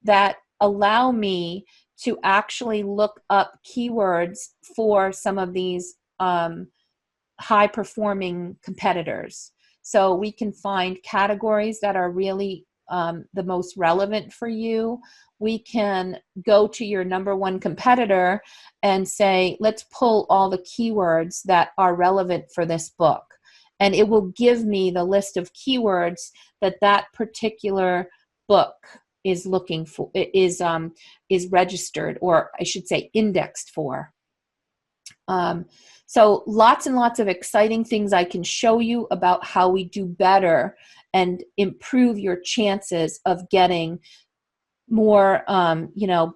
that allow me to actually look up keywords for some of these high performing competitors. So we can find categories that are really the most relevant for you. We can go to your number one competitor and say, let's pull all the keywords that are relevant for this book. And it will give me the list of keywords that particular book is looking for, is registered, or I should say indexed for. So lots and lots of exciting things I can show you about how we do better and improve your chances of getting more,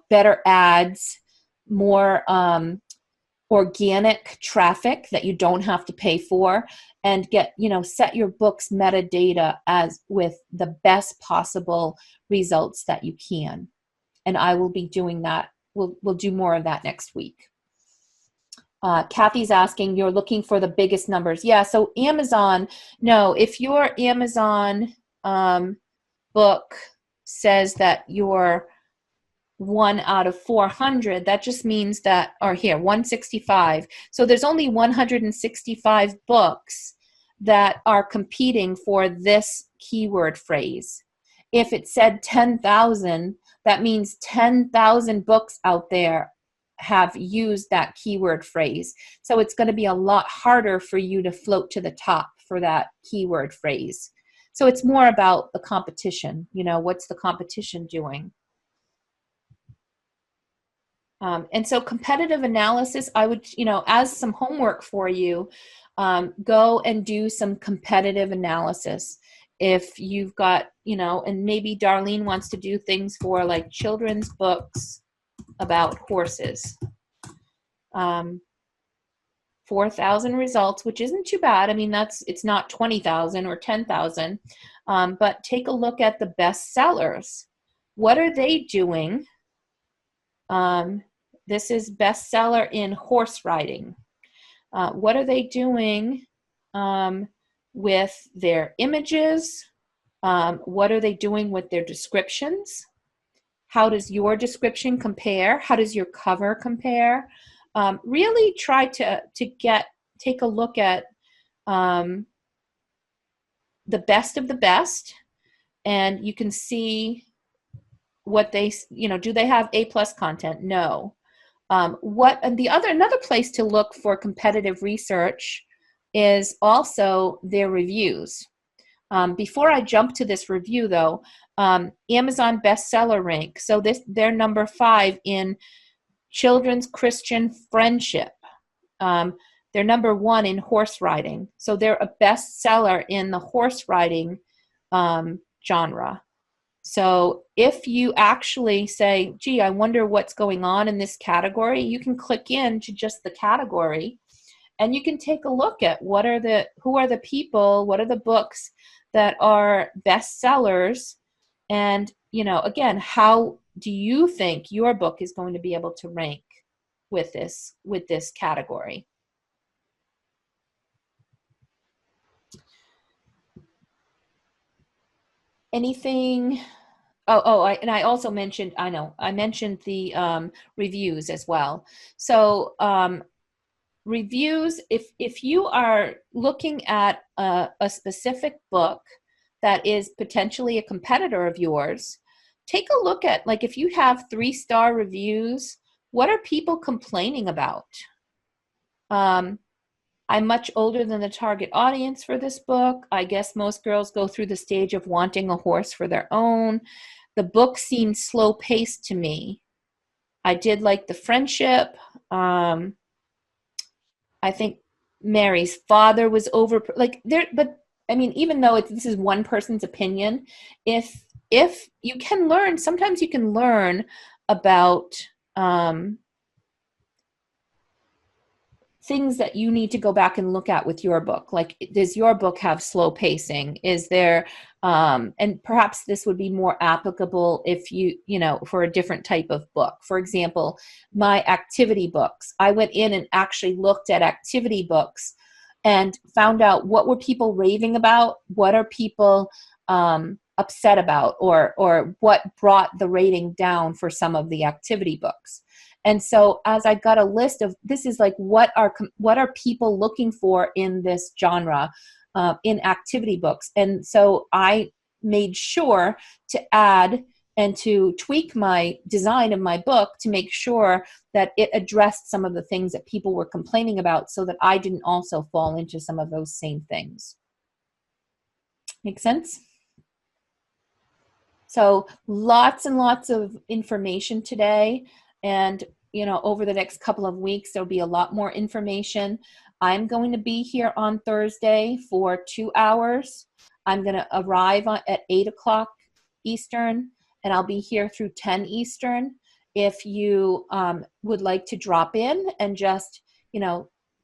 better ads, more organic traffic that you don't have to pay for, and get, set your book's metadata as with the best possible results that you can. And I will be doing that. We'll do more of that next week. Kathy's asking, you're looking for the biggest numbers. Yeah, so Amazon, no, if your Amazon book says that you're 1 out of 400, that just means that, or here, 165. So there's only 165 books that are competing for this keyword phrase. If it said 10,000, that means 10,000 books out there have used that keyword phrase. So it's going to be a lot harder for you to float to the top for that keyword phrase. So it's more about the competition. What's the competition doing? And so competitive analysis, I would, as some homework for you, go and do some competitive analysis. If you've got, and maybe Darlene wants to do things for like children's books about horses. 4,000 results, which isn't too bad. I mean, it's not 20,000 or 10,000, but take a look at the bestsellers. What are they doing? This is bestseller in horse riding. What are they doing with their images? What are they doing with their descriptions? How does your description compare? How does your cover compare? Really try to take a look at the best of the best, and you can see what they, do they have A+ content? No. And another place to look for competitive research is also their reviews. Before I jump to this review, though, Amazon bestseller rank. So they're number 5 in children's Christian friendship. They're number 1 in horse riding. So they're a bestseller in the horse riding genre. So if you actually say, gee, I wonder what's going on in this category, you can click into just the category and you can take a look at who are the people, what are the books that are bestsellers, and, again, how do you think your book is going to be able to rank with this category? Anything? I also mentioned, I mentioned the reviews as well. So reviews, if you are looking at a specific book that is potentially a competitor of yours, take a look at, like, if you have 3-star reviews, what are people complaining about? I'm much older than the target audience for this book. I guess most girls go through the stage of wanting a horse for their own. The book seemed slow-paced to me. I did like the friendship. I think Mary's father was but I mean, even though this is one person's opinion, if you can learn, sometimes you can learn about things that you need to go back and look at with your book. Like, does your book have slow pacing? Is there, and perhaps this would be more applicable if for a different type of book. For example, my activity books, I went in and actually looked at activity books and found out what were people raving about, what are people upset about, or what brought the rating down for some of the activity books. And so as I got a list of, this is like, what are people looking for in this genre in activity books? And so I made sure to add and to tweak my design of my book to make sure that it addressed some of the things that people were complaining about, so that I didn't also fall into some of those same things. Make sense? So lots and lots of information today. And, over the next couple of weeks, there'll be a lot more information. I'm going to be here on Thursday for 2 hours. I'm going to arrive at 8 o'clock Eastern, and I'll be here through 10 Eastern. If you would like to drop in and just,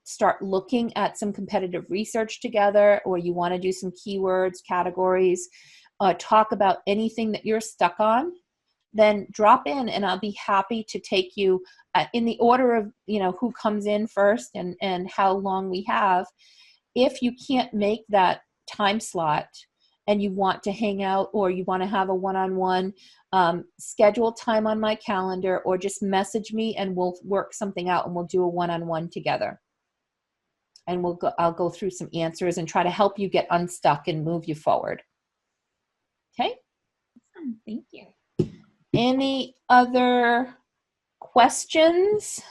start looking at some competitive research together, or you want to do some keywords, categories, talk about anything that you're stuck on, then drop in and I'll be happy to take you in the order of, who comes in first and how long we have. If you can't make that time slot and you want to hang out, or you want to have a one-on-one, schedule time on my calendar, or just message me and we'll work something out and we'll do a one-on-one together. And I'll go through some answers and try to help you get unstuck and move you forward. Okay? Awesome. Thank you. Any other questions?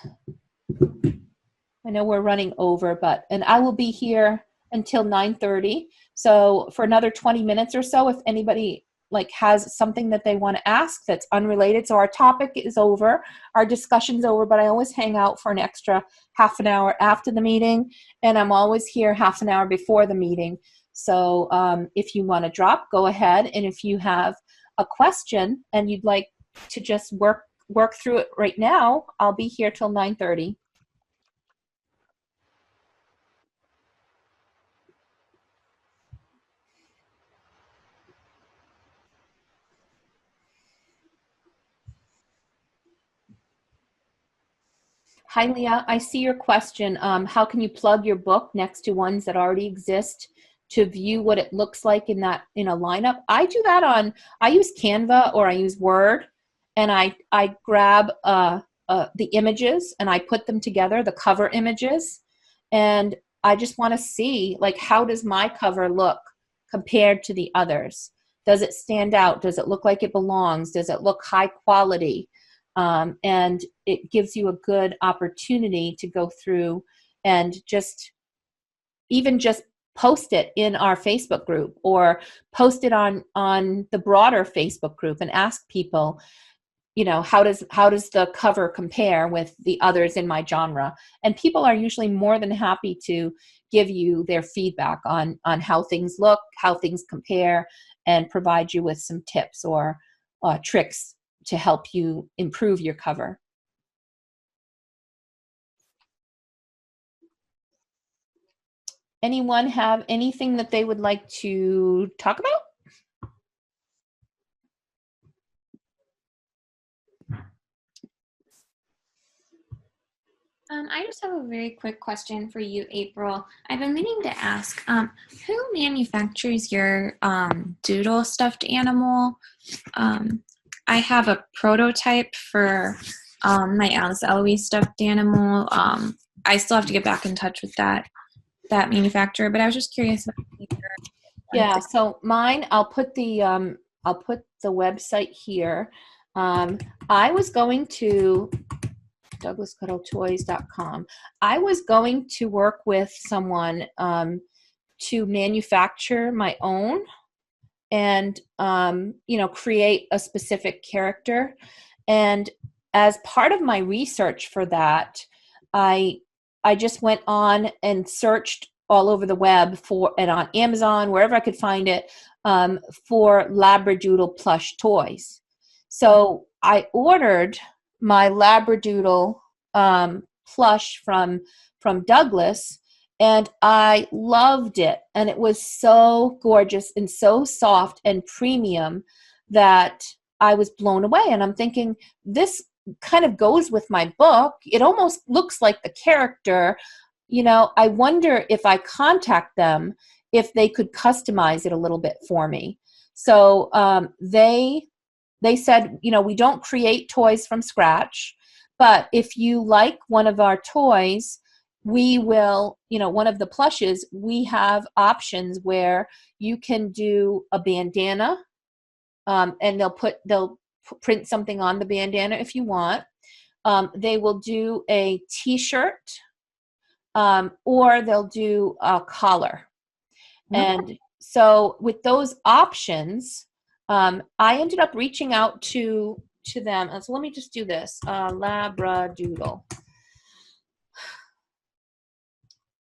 I know we're running over, and I will be here until 9:30. So for another 20 minutes or so, if anybody like has something that they want to ask that's unrelated. So our topic is over, our discussion's over, but I always hang out for an extra half an hour after the meeting, and I'm always here half an hour before the meeting. So if you want to drop, go ahead. And if you have a question and you'd like to just work through it right now, I'll be here till 9:30. Hi, Leah. I see your question. How can you plug your book next to ones that already exist to view what it looks like in a lineup? I do that I use Canva or I use Word, and I grab the images and I put them together, the cover images, and I just want to see, like, how does my cover look compared to the others? Does it stand out? Does it look like it belongs? Does it look high quality? And it gives you a good opportunity to go through and just post it in our Facebook group or post it on the broader Facebook group and ask people, how does the cover compare with the others in my genre? And people are usually more than happy to give you their feedback on how things look, how things compare, and provide you with some tips or tricks to help you improve your cover. Anyone have anything that they would like to talk about? I just have a very quick question for you, April. I've been meaning to ask, who manufactures your doodle stuffed animal? I have a prototype for my Alice Eloise stuffed animal. I still have to get back in touch with that manufacturer, but I was just curious about Yeah, so mine, I'll put the website here. I was going to douglascuddletoys.com. I was going to work with someone to manufacture my own and create a specific character. And as part of my research for that, I just went on and searched all over the web and on Amazon, wherever I could find it, for Labradoodle plush toys. So I ordered my Labradoodle plush from Douglas, and I loved it. And it was so gorgeous and so soft and premium that I was blown away. And I'm thinking, this kind of goes with my book. It almost looks like the character. I wonder if I contact them, if they could customize it a little bit for me. So they said, we don't create toys from scratch, but if you like one of our toys, we will, one of the plushes, we have options where you can do a bandana, and they'll print something on the bandana if you want. They will do a t-shirt, or they'll do a collar. And so with those options, I ended up reaching out to them. So let me just do this. Labradoodle.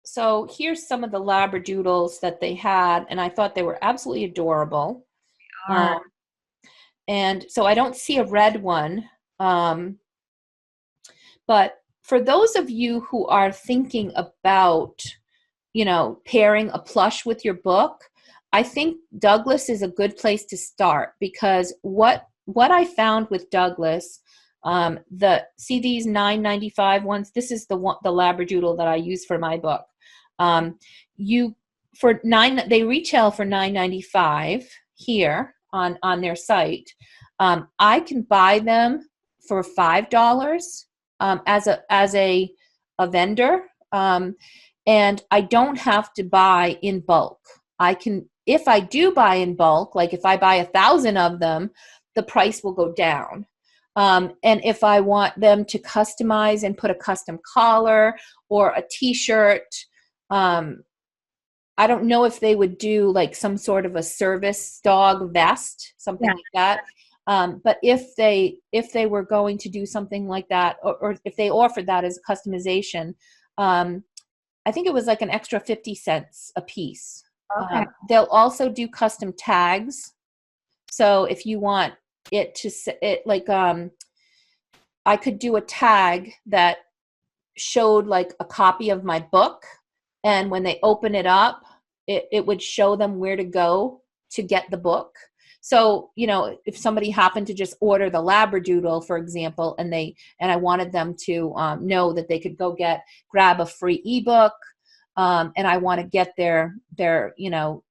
So here's some of the Labradoodles that they had, and I thought they were absolutely adorable. And so I don't see a red one. But for those of you who are thinking about, pairing a plush with your book, I think Douglas is a good place to start, because what I found with Douglas, see these $9.95 ones. This is the Labradoodle that I use for my book. They retail for $9.95 here on their site. I can buy them for $5 as a vendor, and I don't have to buy in bulk. I can, if I do buy in bulk, like if I buy 1,000 of them, the price will go down. And if I want them to customize and put a custom collar or a t-shirt, I don't know if they would do like some sort of a service dog vest, something like that. But if they were going to do something like that, or if they offered that as a customization, I think it was like an extra 50 cents a piece. Okay. They'll also do custom tags. So if you want it to it like I could do a tag that showed like a copy of my book, and when they open it up, it would show them where to go to get the book. So, you know, if somebody happened to just order the Labradoodle, for example, and I wanted them to know that they could grab a free ebook, and I want to get their you know,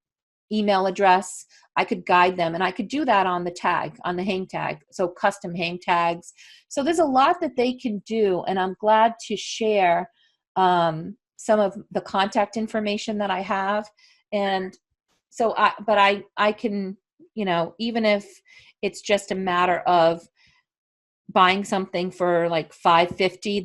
email address, I could guide them, and I could do that on the tag, on the hang tag. So custom hang tags. So there's a lot that they can do, and I'm glad to share some of the contact information that I have. And so I can, you know, even if it's just a matter of buying something for like $5.50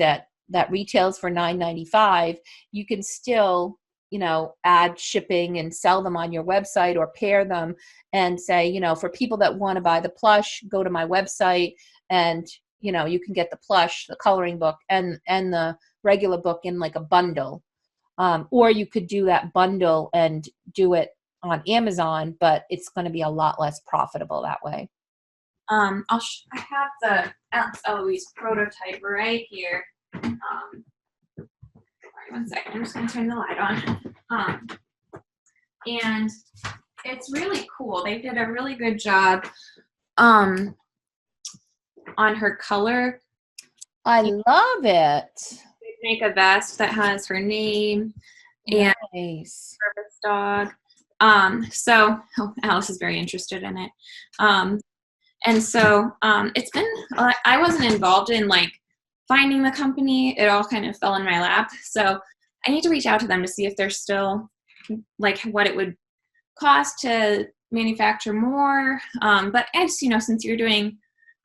that retails for $9.95, you can still, you know, add shipping and sell them on your website, or pair them and say, you know, for people that want to buy the plush, go to my website, and, you know, you can get the plush, the coloring book, and the regular book in like a bundle. Or you could do that bundle and do it on Amazon, but it's going to be a lot less profitable that way. I have the Eloise prototype right here. Sorry, one second. I'm just going to turn the light on. And it's really cool. They did a really good job on her color. I love it. They make a vest that has her name and Nice. service dog. So Alice is very interested in it. And so it's been, I wasn't involved in like finding the company. It all kind of fell in my lap. So I need to reach out to them to see if they're still like what it would cost to manufacture more. But I just, you know, since you're doing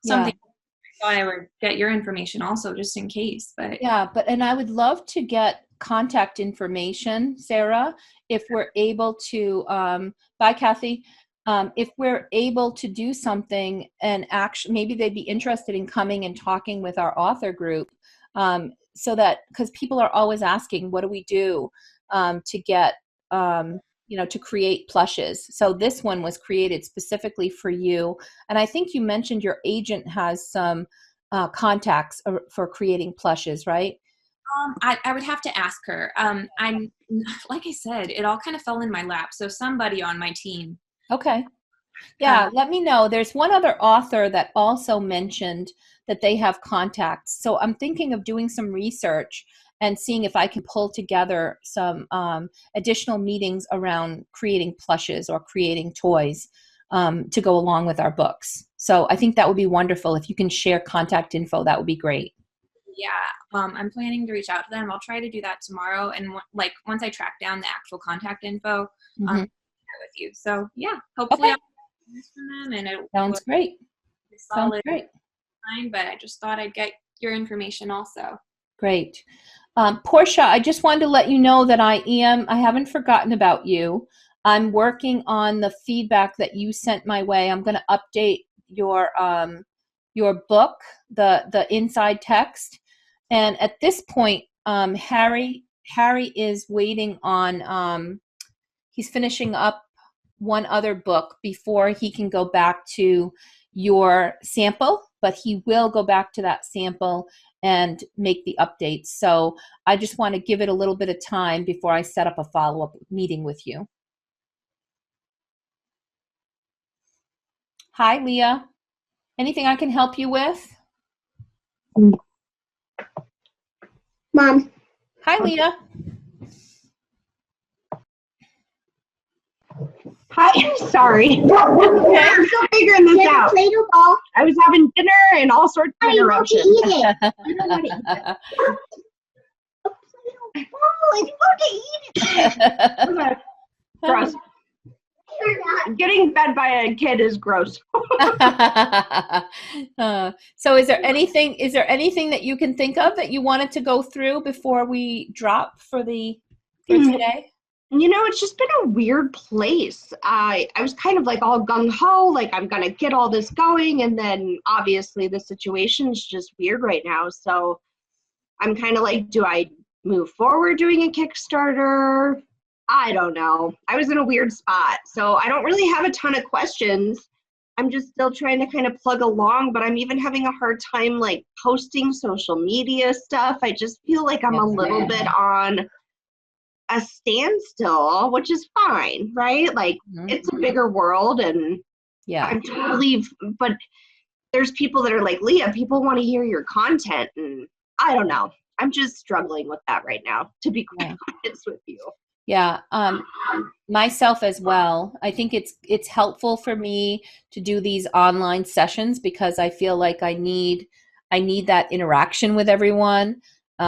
something, I thought I would get your information also just in case. But yeah, and I would love to get contact information, Sarah, if we're able to, bye Kathy, if we're able to do something and actually, maybe they'd be interested in coming and talking with our author group, so that, because people are always asking, what do we do to get, you know, to create plushes. So this one was created specifically for you. And I think you mentioned your agent has some contacts for creating plushes, right? I would have to ask her. I'm like I said, it all kind of fell in my lap. So somebody on my team. Okay. Yeah, let me know. There's one other author that also mentioned that they have contacts. So I'm thinking of doing some research and seeing if I can pull together some additional meetings around creating plushes or creating toys to go along with our books. So I think that would be wonderful. If you can share contact info, that would be great. Yeah, I'm planning to reach out to them. I'll try to do that tomorrow. And like once I track down the actual contact info, I'll share with you. So yeah, hopefully I'll hear from them, and it Sounds great. Solid Sounds great. Time, but I just thought I'd get your information also. Great. Portia, I just wanted to let you know that I haven't forgotten about you. I'm working on the feedback that you sent my way. I'm going to update your book, the inside text. And at this point, Harry is waiting on, he's finishing up one other book before he can go back to your sample, but he will go back to that sample and make the updates. So I just want to give it a little bit of time before I set up a follow-up meeting with you. Hi, Leah. Anything I can help you with? Mom. Hi, Leah. Hi, I'm sorry. I'm still figuring this out. Play-Doh ball. I was having dinner and all sorts of interruptions. I don't want to eat it. I want to eat it. Gross. Getting fed by a kid is gross. So is there anything that you can think of that you wanted to go through before we drop for today? It's just been a weird place. I was kind of like all gung-ho, like I'm gonna get all this going, and then obviously the situation is just weird right now. So I'm kind of like, do I move forward doing a Kickstarter? I don't know. I was in a weird spot. So I don't really have a ton of questions. I'm just still trying to kind of plug along, but I'm even having a hard time like posting social media stuff. I just feel like I'm a little bit on a standstill, which is fine, right? Like it's a bigger world and Yeah. I'm totally, but there's people that are like, Leah, people want to hear your content. And I don't know. I'm just struggling with that right now, to be quite honest with you. Yeah. Myself as well. I think it's helpful for me to do these online sessions because I feel like I need that interaction with everyone.